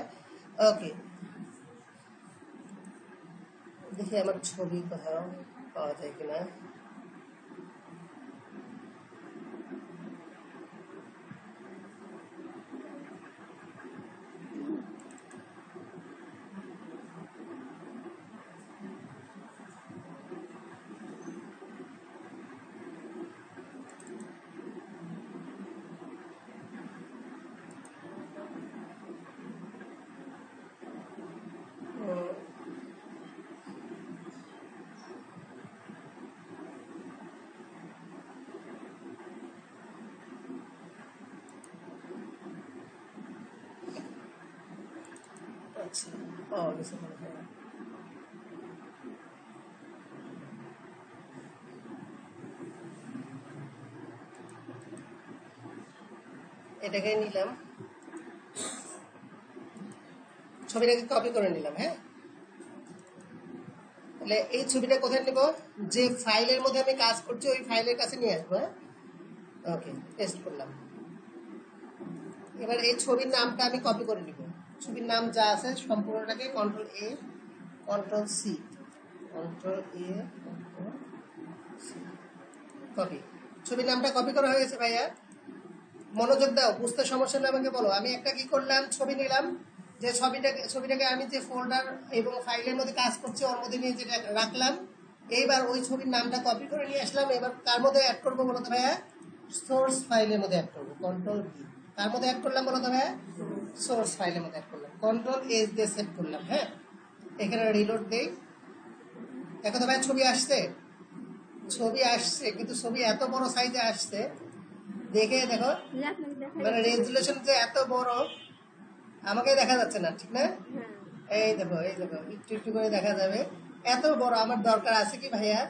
ওকে, দেখি আমার ছবি কোথাও পাওয়া যায় কিনা। আচ্ছা, পাওয়া গেছে মনে হয়। এটাকে নিলাম, ছবিটাকে কপি করে নিলাম। হ্যাঁ, তাহলে এই ছবিটা কোথায় নেব, যে ফাইলের মধ্যে আমি কাজ করছি ওই ফাইলের কাছে নিয়ে আসবো। হ্যাঁ, ওকে, পেস্ট করলাম। এবার এই ছবির নামটা আমি কপি করে নিব, ছবির নাম যা আছে সম্পূর্ণটাকে কন্ট্রোল এ কন্ট্রোল সি, কন্ট্রোল এ কপি। ছবির নামটা কপি করা হয়ে গেছে ভাইয়া। মনোযোগ দাও, বুঝতে সমস্যা হলে আমাকে বলো। আমি একটা কি করলাম, ছবি নিলাম, যে ছবিটাকে আমি যে ফোল্ডার এবং ফাইলের মধ্যে কাজ করছি ওর মধ্যে নিয়ে যেটা রাখলাম, এইবার ওই ছবির নামটা কপি করে নিয়ে আসলাম। এবার কার মধ্যে অ্যাড করবো বলো তো ভাইয়া, সোর্স ফাইলের মধ্যে অ্যাড করবো, কন্ট্রোল ভি। তার মধ্যে অ্যাড করলাম বলো তো ভাইয়া, সোর্স ফাইলের মধ্যে অ্যাড করলাম, কন্ট্রোল এস দিয়ে সেভ করলাম। হ্যাঁ, এখানে রিলোড দেই, দেখো তো ভাই ছবি আসছে, ছবি আসছে, কিন্তু ছবি এত বড় সাইজে আসছে, দেখে দেখো, মানে রেজুলেশন যে এত বড় আমাকে দেখা যাচ্ছে না, ঠিক না? এই দেখো, এই দেখো, একটু একটু করে দেখা যাবে, এত বড় আমার দরকার আছে কি ভাইয়া?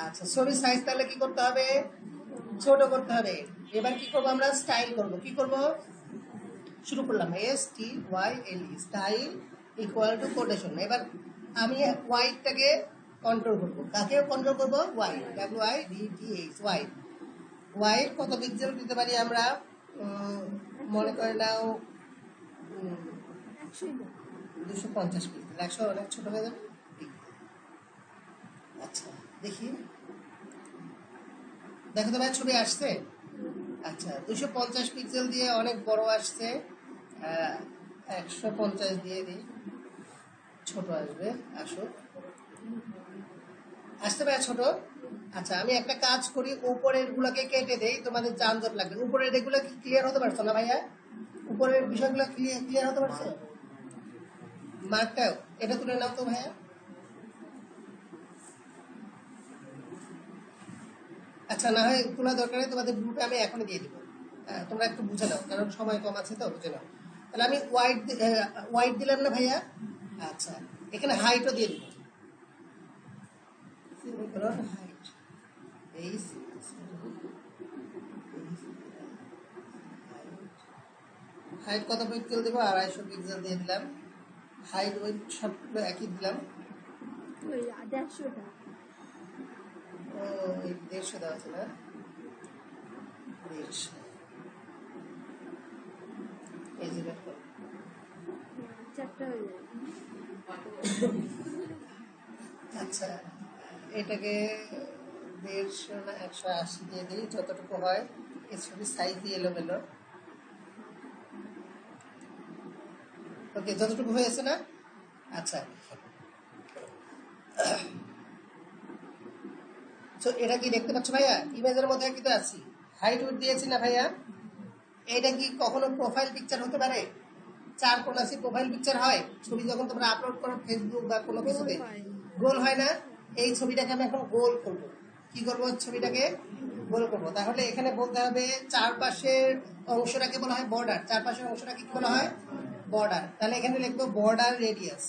আচ্ছা, ছবির সাইজ তাহলে কি করতে হবে, ছোট করতে হবে। এবার কি করবো, আমরা স্টাইল করব। কি করব, শুরু করলাম STYLE, style equal two quotation. এবার আমি ওয়াইডটাকে কন্ট্রোল করবো, কাকে কন্ট্রোল করবো, ওয়াইড, WIDTH, ওয়াইড। ওয়াইড কত পিক্সেল দিতে পারি আমরা, মনে করে নাও 250 পিক্সেল, 100 অনেক ছোট হয়ে যাবে। আচ্ছা, দেখি, দেখো তো ভাই ছবি আসছে। আচ্ছা, 250 পিক্সেল দিয়ে অনেক বড় আসছে, 150 দিয়ে দিই, ছোট আসবে, আসো, আসতে পারে ছোট। আচ্ছা, আমি একটা কাজ করি, উপরের গুলাকে কেটে দেই, তোমাদের যানজট লাগবে। উপরের এগুলো কি ক্লিয়ার হতে পারছো না ভাইয়া? উপরের বিষয়গুলো ক্লিয়ার হতে পারছে? মার্কটাও এটা তুলে নাও তো ভাইয়া। আচ্ছা, না হয় তোলা দরকার নেই, তোমাদের গ্রুপে আমি এখনই দিয়ে দিব, তোমরা একটু বুঝে নাও, কারণ সময় কম আছে তো, বুঝে নাও। তাহলে আমি ওয়াইড দিলাম না ভাইয়া। আচ্ছা, এখানে হাইটও দিয়ে দিব, হাইট, এই হাইট কত পিক্সেল দেবো, 250 পিক্সেল দিয়ে দিলাম। হাইট ওয়েট সবগুলো একই দিলাম, 150 দেওয়া আছে না, 150, এই যে দেখো, আচ্ছা, এটাকে 150 না 180 দিয়ে দিই, যতটুকু হয়। এই ছবির সাইজ দিয়ে এলোমেলো, ওকে, যতটুকু হয়েছে না। আচ্ছা, তো এটা কি দেখতে পাচ্ছ ভাইয়া, ইমেজের মধ্যে কিন্তু আছি, হাইট ওয়েট দিয়েছি না ভাইয়া? এটা কি কখনো প্রোফাইল পিকচার হতে পারে? 4 কোনাসি প্রোফাইল পিকচার হয়, ছবি যখন তোমরা আপলোড করো ফেসবুক বা কোনো কিছুতে, গোল হয় না? এই ছবিটাকে আমি এখন গোল করব। কি করব, ছবিটাকে গোল করব। তাহলে এখানে বলতে হবে চারপাশের অংশটাকে বলা হয় বর্ডার, চারপাশের অংশটাকে কি বলা হয়, বর্ডার, তাহলে এখানে লিখবো বর্ডার রেডিয়াস,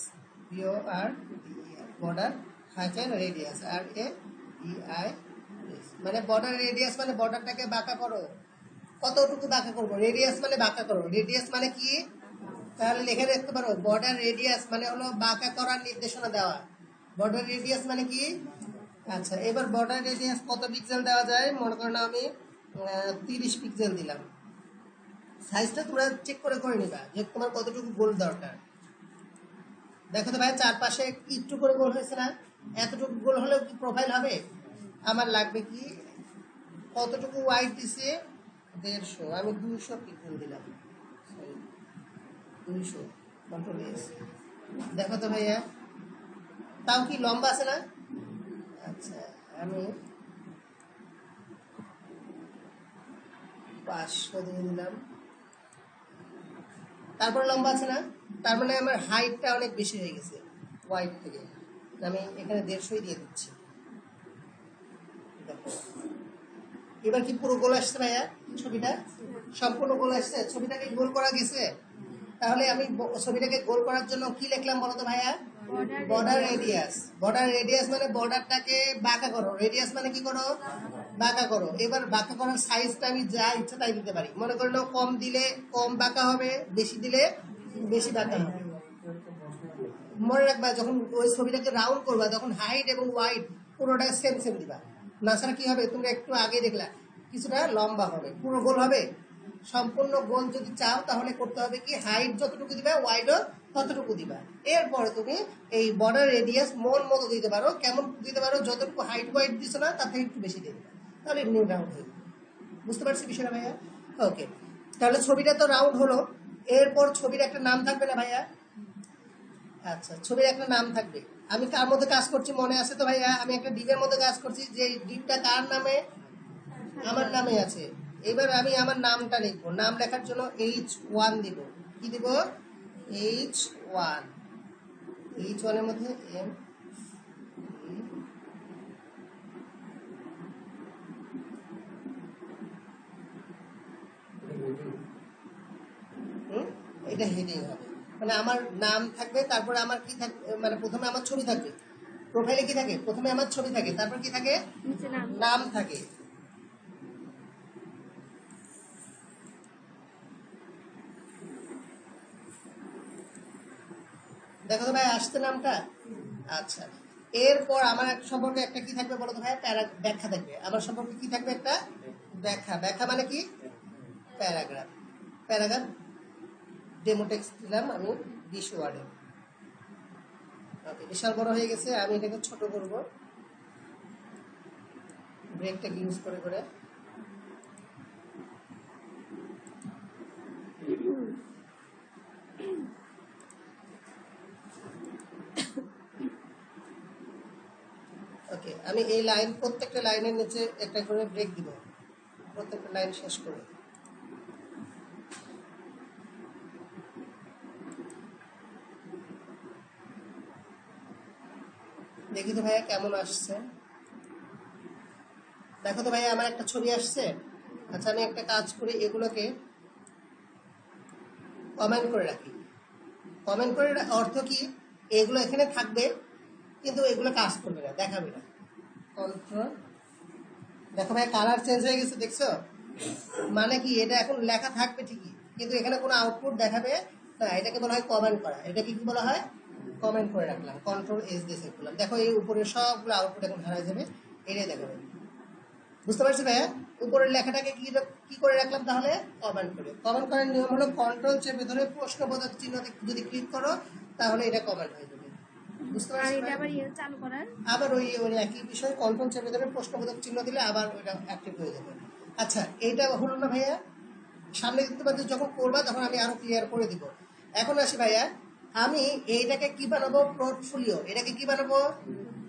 বিও আর বর্ডার হাইফেন রেডিয়াস, আর এ ই আই এস, মানে বর্ডার রেডিয়াস মানে বর্ডারটাকে বাঁকা করো। কতটুকু বাঁকা করবো? রেডিয়াস মানে বাঁকা করো। রেডিয়াস মানে কি? তাহলে লিখে রাখতে পারো, বর্ডার রেডিয়াস মানে হলো বাঁকা করার নির্দেশনা দেওয়া। বর্ডার রেডিয়াস মানে কি? আচ্ছা, এবার বর্ডার রেডিয়াস কত পিক্সেল দেওয়া যায়? মনে করো না আমি 30 পিক্সেল দিলাম। সাইজটা তোমরা চেক করে করে নিবা যে তোমার কতটুকু গোল দরকার। দেখো তো ভাই, চারপাশে একটু করে গোল হয়েছে না? এতটুকু গোল হলেও কি প্রোফাইল হবে? আমার লাগবে কি, কতটুকু ওয়াইড দিছে? 150, আমি 200 পিক্সেল দিলাম। 200, কন্ট্রোল এস। দেখো তো ভাইয়া, তাও কি লম্বা আছে না? আচ্ছা, আমি 500 দিয়ে দিলাম। তারপর লম্বা আছে না? তার মানে আমার হাইটটা অনেক বেশি হয়ে গেছে ওয়াইড থেকে। আমি এখানে 150 দিয়ে দিচ্ছি। দেখো, এবার কি পুরো গোল আসছে ভাইয়া? ছবিটা সম্পূর্ণ গোল আসছে? ছবিটাকে গোল করা গেছে? তাহলে আমি ছবিটাকে গোল করার জন্য কি লিখলাম বলো তো ভাইয়া? Border radius. বর্ডার রেডিয়াস মানে বর্ডারটাকে বাঁকা করো। রেডিয়াস মানে কি করো? বাঁকা করো। এবার বাঁকা করার সাইজটা আমি যা ইচ্ছা তাই দিতে পারি। মনে করো কম দিলে কম বাঁকা হবে, বেশি দিলে বেশি বাঁকা হবে। মনে রাখবা, যখন ওই ছবিটাকে রাউন্ড করবা তখন হাইট এবং ওয়াইড পুরোটা সেম সেম দিবা। না ছাড়া কি হবে, তুমি একটু আগে দেখলা কিছুটা লম্বা হবে। পুরো গোল হবে? সম্পূর্ণ গোল যদি চাও তাহলে করতে হবে কি, হাইট যতটুকু দিবা ওয়াইডও ততটুকু দিবা। এরপরে তুমি এই বর্ডার রেডিয়াস মন মতো দিতে পারো। কেমন দিতে পারো? যতটুকু হাইট ওয়াইড দিছো না তার থেকে একটু বেশি দিয়ে দিবা, তাহলে এমনি রাউন্ড হয়ে যাবে। বুঝতে পারছি বিষয়টা ভাইয়া? ওকে, তাহলে ছবিটা তো রাউন্ড হলো। এরপর ছবির একটা নাম থাকবে না ভাইয়া? আচ্ছা, ছবির একটা নাম থাকবে। আমি কার মধ্যে কাজ করছি মনে আছে তো ভাইয়া? আমি একটা ডিপের মধ্যে কাজ করছি। যে ডিপটা কার নামে? আমার নামে আছে। এবার আমি আমার নামটা লিখবো। নাম লেখার জন্য H1 দিব। কি দিব? H1। H1 এর মধ্যে এম, এটা হেডিং হবে। মানে আমার নাম থাকবে, তারপরে আমার কি থাকবে, মানে প্রথমে আমার ছবি থাকবে। প্রোফাইলে কি থাকে? প্রথমে আমার ছবি থাকে, তারপর কি থাকে? নাম থাকে। দেখো তো ভাই, আসছে নামটা? আচ্ছা, এরপর আমার সম্পর্কে একটা কি থাকবে বলো তো ভাই? ব্যাখ্যা থাকবে। আমার সম্পর্কে কি থাকবে? একটা ব্যাখ্যা। ব্যাখ্যা মানে কি? প্যারাগ্রাফ। প্যারাগ্রাফ ডেমো টেক্সট দিলাম আমি 20 ওয়ার্ডে। ওকে, বিশাল বড় হয়ে গেছে, আমি এটাকে ছোট করব ব্রেকটা ইউজ করে করে। ওকে, আমি এই লাইন, প্রত্যেকটা লাইনের নিচে একটা করে ব্রেক দিব, প্রত্যেকটা লাইন শেষ করে। দেখি তো ভাইয়া কেমন আসছে। দেখো তো ভাইয়া, আমার একটা ছবি আসছে। আচ্ছা, আমি একটা কাজ করি, এগুলোকে কমেন্ট করে রাখি। কমেন্ট করে অর্থ কি, এগুলো এখানে থাকবে কিন্তু এগুলো কাজ করবে না, দেখাবে না। কন্ট্রোল, দেখো ভাই কালার চেঞ্জ হয়ে গেছে, দেখছো? মানে কি, এটা এখন লেখা থাকবে ঠিকই কিন্তু এখানে কোনো আউটপুট দেখাবে না। এটাকে বলা হয় কমেন্ট করা। এটাকে কি বলা হয়? কমেন্ট করে রাখলাম। কন্ট্রোল এস দিয়ে সেভ করলাম। দেখো এই উপরে সবগুলো আউটপুট এখন হারাই যাবে, এটাই দেখাবে। বুঝতে পারছি ভাইয়া? উপরের লেখাটাকে কি করে রাখলাম তাহলে? কমেন্ট করে। কমেন্ট করার নিয়ম হলো কন্ট্রোল চেপে ধরে প্রশ্নবোধক চিহ্ন যদি ক্লিক করো তাহলে এটা কমেন্ট হয়ে যাবে। বুঝতে পারছি? আবার ওই একই বিষয়, কন্ট্রোল চেপে ধরে প্রশ্নবোধক চিহ্ন দিলে আবার ওইটা অ্যাক্টিভ হয়ে যাবে। আচ্ছা, এইটা হলো না ভাইয়া? সামনে দেখতে পাচ্ছি যখন করবা তখন আমি আরো ক্লিয়ার করে দিব। এখন আসি ভাইয়া, আমি এইটাকে কি বানাবো? পোর্টফোলিও। এটাকে কি বানাবো?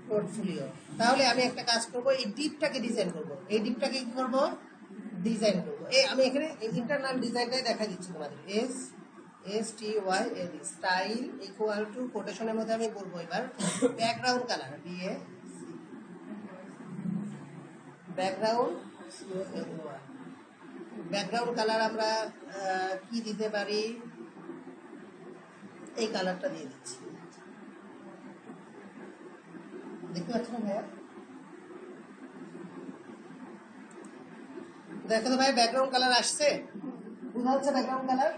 পোর্টফোলিও। তাহলে আমি একটা কাজ করব, এই ডিপটাকে ডিজাইন করব। এই ডিপটাকে কি করব? ডিজাইন করব। আমি এখানে ইন্টারনাল ডিজাইনটাই দেখা দিচ্ছি তোমাদের। STYL স্টাইল ইকুয়াল টু কোটেশনের মধ্যে আমি বলবো এবার ব্যাকগ্রাউন্ড কালার দিয়ে ব্যাকগ্রাউন্ড ব্যাকগ্রাউন্ড কালার আমরা কি দিতে পারি? এই কালারটা দিয়ে দিচ্ছি, দেখতে পাচ্ছ না ভাইয়া? দেখো তো ভাই ব্যাকগ্রাউন্ড কালার আসছে, বোঝা যাচ্ছে ব্যাকগ্রাউন্ড কালার?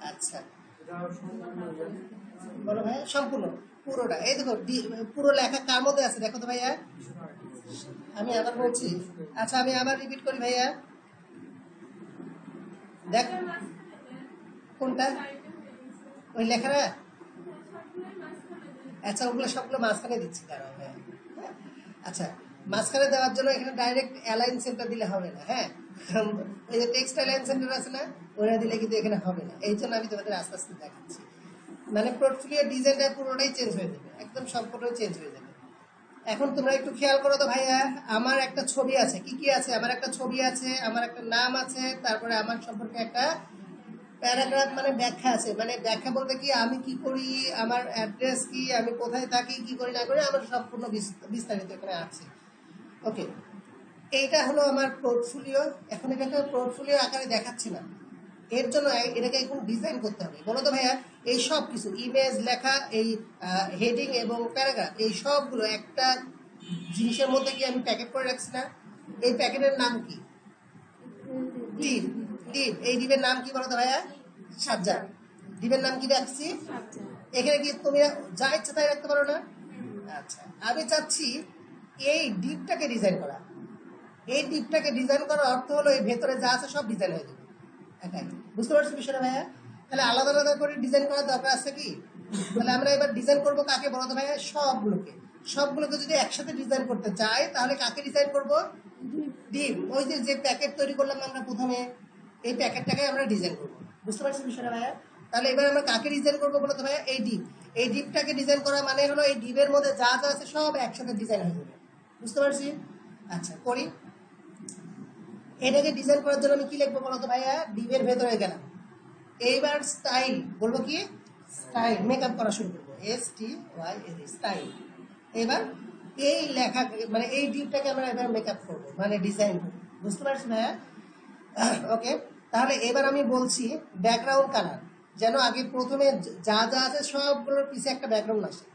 আচ্ছা বলো ভাইয়া, সম্পূর্ণ পুরোটা এই দেখো পুরো লেখা কার মধ্যে আছে দেখো তো ভাইয়া। আমি আবার বলছি, আচ্ছা আমি আবার রিপিট করি ভাইয়া, দেখ কোনটা ওই লেখাটা। আচ্ছা ওগুলো সবগুলো মাঝখানে দিচ্ছি দাঁড়াও। হ্যাঁ আচ্ছা, মাঝখানে দেওয়ার জন্য এখানে ডাইরেক্ট অ্যালাইন সেন্টার দিলে হবে না। হ্যাঁ এই যে টেক্সট অ্যালাইন সেন্টার আছে না, ওরা দিলে কিন্তু এখানে হবে না। এই জন্য আমি তোমাদের আস্তে আস্তে দেখাচ্ছি, মানে পোর্টফোলিও ডিজাইনটা পুরোটাই চেঞ্জ হয়ে যাবে, একদম সম্পূর্ণ চেঞ্জ হয়ে যাবে। এখন তোমরা একটু খেয়াল করো তো ভাইয়া, আমার একটা ছবি আছে, কি কি আছে, আমার একটা ছবি আছে, আমার একটা নাম আছে, তারপরে আমার সম্পর্কে একটা প্যারাগ্রাফ মানে ব্যাখ্যা আছে। মানে ব্যাখ্যা বলতে কি, আমি কি করি, আমার অ্যাড্রেস কি, আমি কোথায় থাকি, কি করি না করি, আমার সম্পূর্ণ বিস্তারিত এখানে আছে। ওকে, এইটা হলো আমার পোর্টফোলিও। এখন এটাকে পোর্টফোলিও আকারে দেখাচ্ছি না, এর জন্য এটাকে এখন ডিজাইন করতে হবে। বলো তো ভাইয়া, এই সব কিছু ইমেজ লেখা, এই হেডিং এবং প্যারাগ্রাফ, এই সবগুলো একটা জিনিসের মধ্যে কি আমি প্যাকেট করে রাখছি না? এই প্যাকেটের নাম কি? ডিপ। ডিপ, এই ডিপের নাম কি বলো তো ভাইয়া? সাজ্জাদ। ডিপের নাম কি রাখছি? এখানে কি তুমি যা ইচ্ছা তাই রাখতে পারো না? আচ্ছা, আমি চাচ্ছি এই ডিপটাকে ডিজাইন করা। এই ডিপটাকে ডিজাইন করার অর্থ হলো এই ভেতরে যা আছে সব ডিজাইন হয়ে যাবে একাই। বুঝতে পারছি বিষয়টা ভাইয়া? তাহলে আলাদা আলাদা করে ডিজাইন করার দরকার আছে কি? তাহলে আমরা এবার ডিজাইন করবো কাকে বলো তো ভাইয়া? সবগুলোকে। সবগুলোকে যদি একসাথে ডিজাইন করতে চাই তাহলে কাকে ডিজাইন করবো? ডিপ। ওই যে যে প্যাকেট তৈরি করলাম আমরা প্রথমে, এই প্যাকেটটাকে আমরা ডিজাইন করবো। বুঝতে পারছি বিষয়টা ভাইয়া? তাহলে এবার আমরা কাকে ডিজাইন করবো বলো তো ভাইয়া? এই ডিপ। এই ডিপটাকে ডিজাইন করা মানে হলো এই ডিপের মধ্যে যা যা আছে সব একসাথে ডিজাইন হয়ে যাবে। বুঝতে পারছি? আচ্ছা করি। এটাকে ডিজাইন করার জন্য আমি কি লিখবো বলতো ভাইয়া? ডিপের ভেতরে গেলাম, এইবার স্টাইল বলবো, কি স্টাইল, মেকআপ করা শুরু করবো, STYL স্টাইল। এবার এই লেখা মানে এই ডিপটাকে আমরা এবার মেকআপ করবো, মানে ডিজাইন করবো। বুঝতে পারছি ভাইয়া? ওকে, তাহলে এবার আমি বলছি ব্যাকগ্রাউন্ড কালার, যেন আগে প্রথমে যা যা আছে সবগুলোর পিছিয়ে একটা ব্যাকগ্রাউন্ড আসে।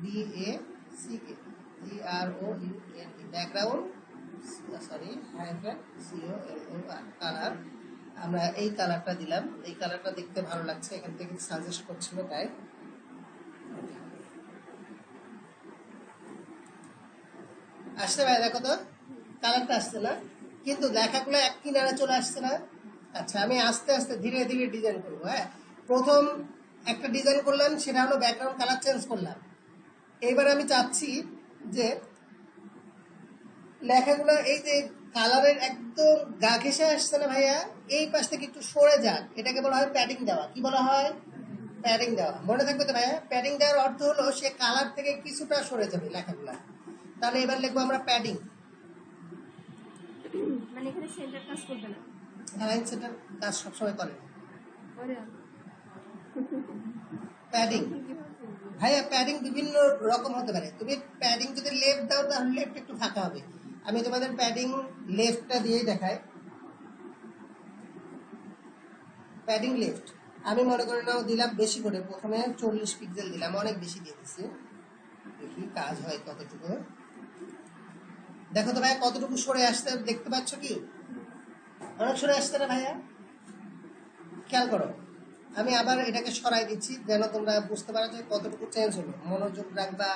BACK background, sorry COLOR colour. আমরা এই কালারটা দিলাম, এই কালারটা দেখতে ভালো লাগছে, এখান থেকে সাজেস্ট করছিল তাই। আসছে ভাই দেখো তো, কালারটা আসছে না? কিন্তু লেখাগুলো এক কিনারে চলে আসছে না? আচ্ছা, আমি আস্তে আস্তে ধীরে ধীরে ডিজাইন করবো। হ্যাঁ, প্রথম একটা ডিজাইন করলাম, সেটা হলো ব্যাকগ্রাউন্ড কালার চেঞ্জ করলাম। এইবার আমি চাচ্ছি যে লেখাগুলো এই যে কালারের একদম গা ঘেঁষে আসছে না ভাইয়া, এই পাশ থেকে একটু সরে যাক, এটাকে বলা হয় প্যাডিং দেওয়া। কি বলা হয়? প্যাডিং দেওয়া। মনে থাকবে তো ভাইয়া? প্যাডিং দেওয়ার অর্থ হলো সে কালার থেকে কিছুটা সরে যাবে লেখাগুলা। তাহলে এবার লিখবো আমরা প্যাডিং। মানে এখানে সেন্টার কাজ করবে না? অ্যালাইন সেন্টার কাজ সবসময় করে। প্যাডিং ভাইয়া, প্যাডিং বিভিন্ন রকম হতে পারে। তুমি প্যাডিং যদি লেফট দাও তাহলে লেফট একটু ফাঁকা হবে। আমি তোমাদের প্যাডিং লেফটটা দিয়েই দেখাই। প্যাডিং লেফট আমি মনে করে নাও দিলাম বেশি করে, প্রথমে 40 পিক্সেল দিলাম, অনেক বেশি দিয়ে দিচ্ছি। দেখি কাজ হয় কতটুকু। দেখো তো ভাইয়া কতটুকু সরে আসতে, দেখতে পাচ্ছ কি? অনেক সরে আসছে না ভাইয়া? খেয়াল করো, আমি আবার এটাকে সরাই দিচ্ছি যেন তোমরা বুঝতে পারো যে কতটুকু চেঞ্জ হলো। মনোযোগ রাখবা,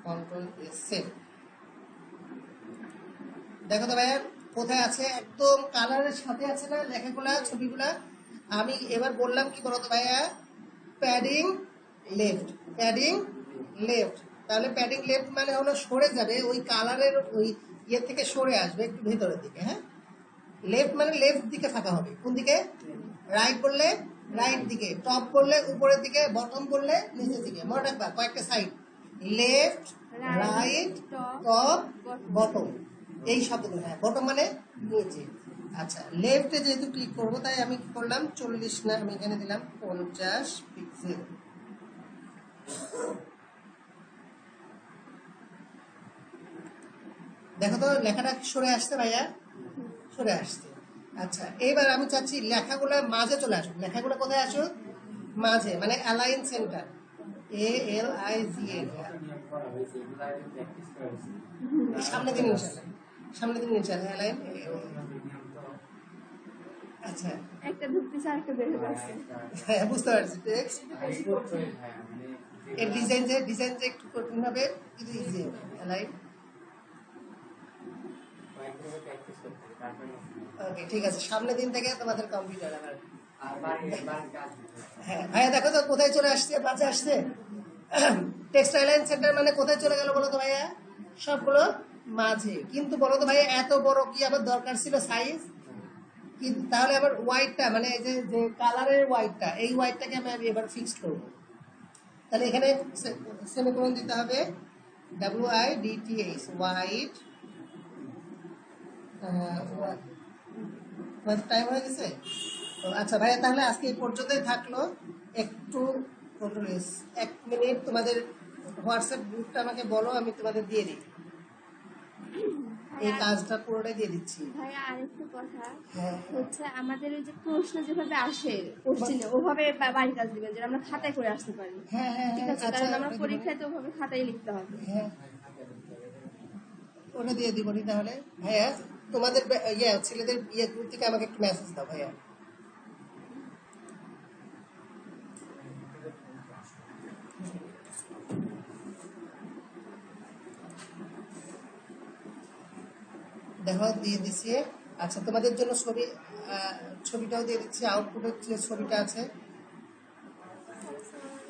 কন্ট্রোল সেভ। দেখো তো ভাইয়া কোথায় আছে, একদম কালারের সাথে আছে না লেখাগুলা, ছবিগুলা। আমি এবার বললাম কি বলতো ভাইয়া? Padding left, padding left. তাহলে প্যাডিং লেফট মানে হলো সরে যাবে, ওই কালারের ওই ইয়ে থেকে সরে আসবে একটু ভেতরের দিকে। হ্যাঁ, লেফট মানে লেফট দিকে ফাঁকা হবে। কোন দিকে? রাইট বললে রাইট দিকে, টপ করলে উপরের দিকে, বটম করলে নিচের দিকে। মনে রাখবা কয়েকটা side, left, right, top, bottom, এই শব্দগুলো। হ্যাঁ, বটম মানে নিচে। আচ্ছা, লেফটে যেহেতু ক্লিক করবো তাই আমি কি করলাম, 40 না, আমি এখানে দিলাম 50 পিক্সেল। দেখো তো লেখাটা সরে আসছে ভাইয়া? সরে আসছে। আচ্ছা, এইবার আমি চাচ্ছি লেখাগুলো মাঝে চলে আসুক। লেখাগুলো কোথায় আসুক? মাঝে মানে অ্যালাইন সেন্টার, ALIGA। সামনের দিন ইনশাল্লাহ, সামনের দিন ইনশাল্লাহ অ্যালাইন। আচ্ছা একটা ঢুকতেছে আর একটা বের হয়ে যাচ্ছে। হ্যাঁ বুঝতে পারছি। টেক্সট এর ডিজাইন যে একটু কঠিন হবে কিন্তু ইজি হবে। অ্যালাইন ওকে ঠিক আছে, সামনের দিন থেকে তোমাদের কম্পিউটার আবার। হ্যাঁ ভাইয়া দেখো তো কোথায় চলে আসছে, মাঝে আসছে। টেক্সট অ্যালাইন সেন্টার মানে কোথায় চলে গেল বলো তো ভাইয়া? সবগুলো মাঝে। কিন্তু বলো তো ভাইয়া এত বড় কি আমার দরকার ছিল সাইজ? কিন্তু তাহলে আবার হোয়াইটটা মানে এই যে যে কালারের হোয়াইটটা, এই হোয়াইটটাকে আমি এবার ফিক্সড করবো। তাহলে এখানে সেমিকোলন দিতে হবে, WIDTH হোয়াইট। টাইম হয়ে গেছে তো। আচ্ছা ভাইয়া তাহলে আজকে এই পর্যন্তই থাকলো। একটু কন্ট্রোল 1 মিনিট তোমাদের হোয়াটসঅ্যাপ গ্রুপটা আমাকে বলো, আমি তোমাদের দিয়ে দিই এই কাজটা পুরোটাই দিয়ে দিচ্ছি। ভাইয়া আরেকটা কথা হ্যাঁ হচ্ছে, আমাদের ওই যে প্রশ্ন যেভাবে আসে কোশ্চিনে ওভাবে বাড়ির কাজ দিবেন, যেন আমরা খাতায় করে আসতে পারি। হ্যাঁ হ্যাঁ ঠিক হ্যাঁ আছে, আচ্ছা কারণ আমরা পরীক্ষায় তো ওভাবে খাতায় লিখতে হবে। হ্যাঁ ওটা দিয়ে দিব নি তাহলে। ভাইয়া তোমাদের ছেলেদের গ্রুপ থেকে আমাকে একটু মেসেজ দাও ভাইয়া। দেখো দিয়ে দিচ্ছি। আচ্ছা তোমাদের জন্য ছবিটাও দিয়ে দিচ্ছি, আউটপুটের যে ছবিটা আছে।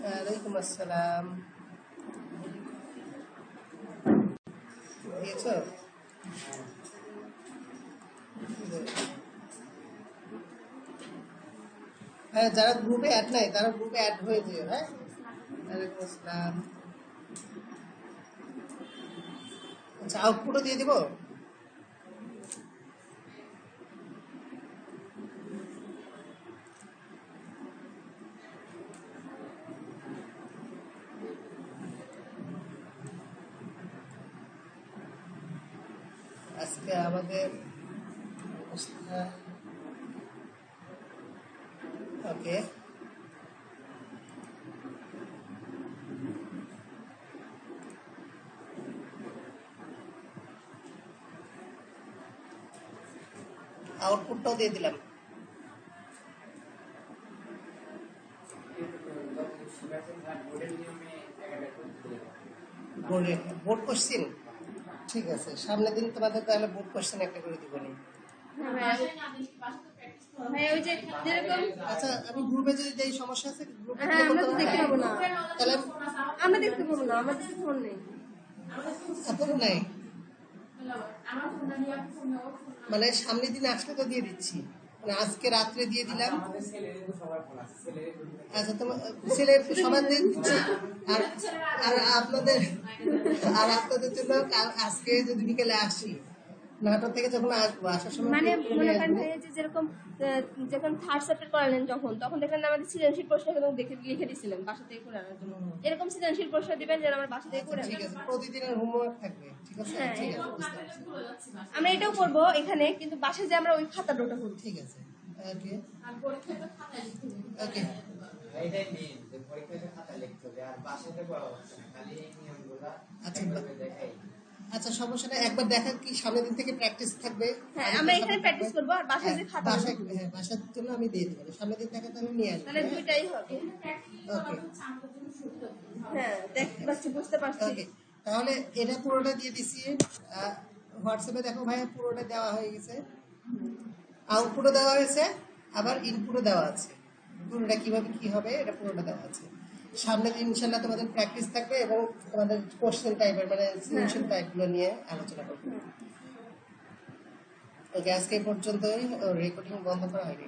ওয়ালাইকুম আসসালাম। দিয়েছ? হ্যাঁ যারা গ্রুপে অ্যাড নাই তারা গ্রুপে অ্যাড হয়ে যেও। হ্যাঁ ওয়ালাইকুম আসসালাম। আচ্ছা আউটপুটও দিয়ে দিব। আজকে আমাদের অবস্থা ওকে। আউটপুটটাও দিয়ে দিলাম। বোর্ড কোশ্চিন ঠিক আছে, সামনের দিন তোমাদের তাহলে বোর্ড কোশ্চিন একটা করে দিব নি। ভাইয়া ওই যে যেরকম, আচ্ছা আমি গ্রুপে যদি দেই সমস্যা আছে? হ্যাঁ আমরা তো দেখতে পাবো না, তাহলে আমরা দেখতে পাবো না, আমাদের তো ফোন নেই। এখন নাই মানে সামনের দিন আসলে তো দিয়ে দিচ্ছি, মানে আজকে রাত্রে দিয়ে দিলাম। আচ্ছা তোমার ছেলের সবার দিয়ে দিচ্ছি। আর আর আপনাদের জন্য আজকে যদি বিকেলে আসি, নাটক থেকে যখন আসবো আসার সময় মানে মনে করেন ভাইয়া যে যেরকম যখন থার্ড চ্যাপ্টার করালেন তখন দেখলেন আমাদের সৃজনশীল প্রশ্ন দেখে লিখে দিয়েছিলেন বাসা থেকে করে আনার জন্য। এরকম সৃজনশীল প্রশ্ন দিবেন যেন আমার বাসা থেকে করে ঠিক আনা। আছে, প্রতিদিনের হোমওয়ার্ক থাকবে। ঠিক আছে হ্যাঁ, ঠিক আছে বুঝতে পারছি। আমরা এটাও করবো এখানে, কিন্তু বাসায় যে আমরা ওই খাতাটা ওটা করবো। ঠিক আছে ওকে ওকে। এটাই মেইন, যে পরীক্ষাতে খাতা লিখতে হবে আর বাসাতে পড়া হচ্ছে না, খালি এই নিয়মগুলো আচ্ছা দেখাই। আচ্ছা সমস্যা নেই, একবার দেখা কি সামনের দিন থেকে প্র্যাকটিস থাকবে। হ্যাঁ আমরা এখানে প্র্যাকটিস করবো, আর বাসায় যে খাতা বাসায় হ্যাঁ বাসার জন্য আমি দিয়ে দেবো, সামনের দিন থেকে তাহলে নিয়ে আসবো। তাহলে দুইটাই হবে। ওকে হ্যাঁ দেখতে পাচ্ছি, বুঝতে পারছি। ওকে তাহলে এটা পুরোটা দিয়ে দিছি। হোয়াটসঅ্যাপে দেখো ভাইয়া পুরোটা দেওয়া হয়ে গেছে, আউটপুটও দেওয়া হয়েছে, আবার ইনপুটও দেওয়া আছে। পুরোটা কিভাবে কি হবে এটা পুরোটা দেওয়া আছে। সামনে দিন ইনশাল্লাহ তোমাদের প্র্যাকটিস থাকবে এবং তোমাদের কোশ্চেন টাইপের মানে সলিউশন টাইপগুলো নিয়ে আলোচনা করবে। ওকে আজকে এই পর্যন্তই, রেকর্ডিং বন্ধ করা হয়নি।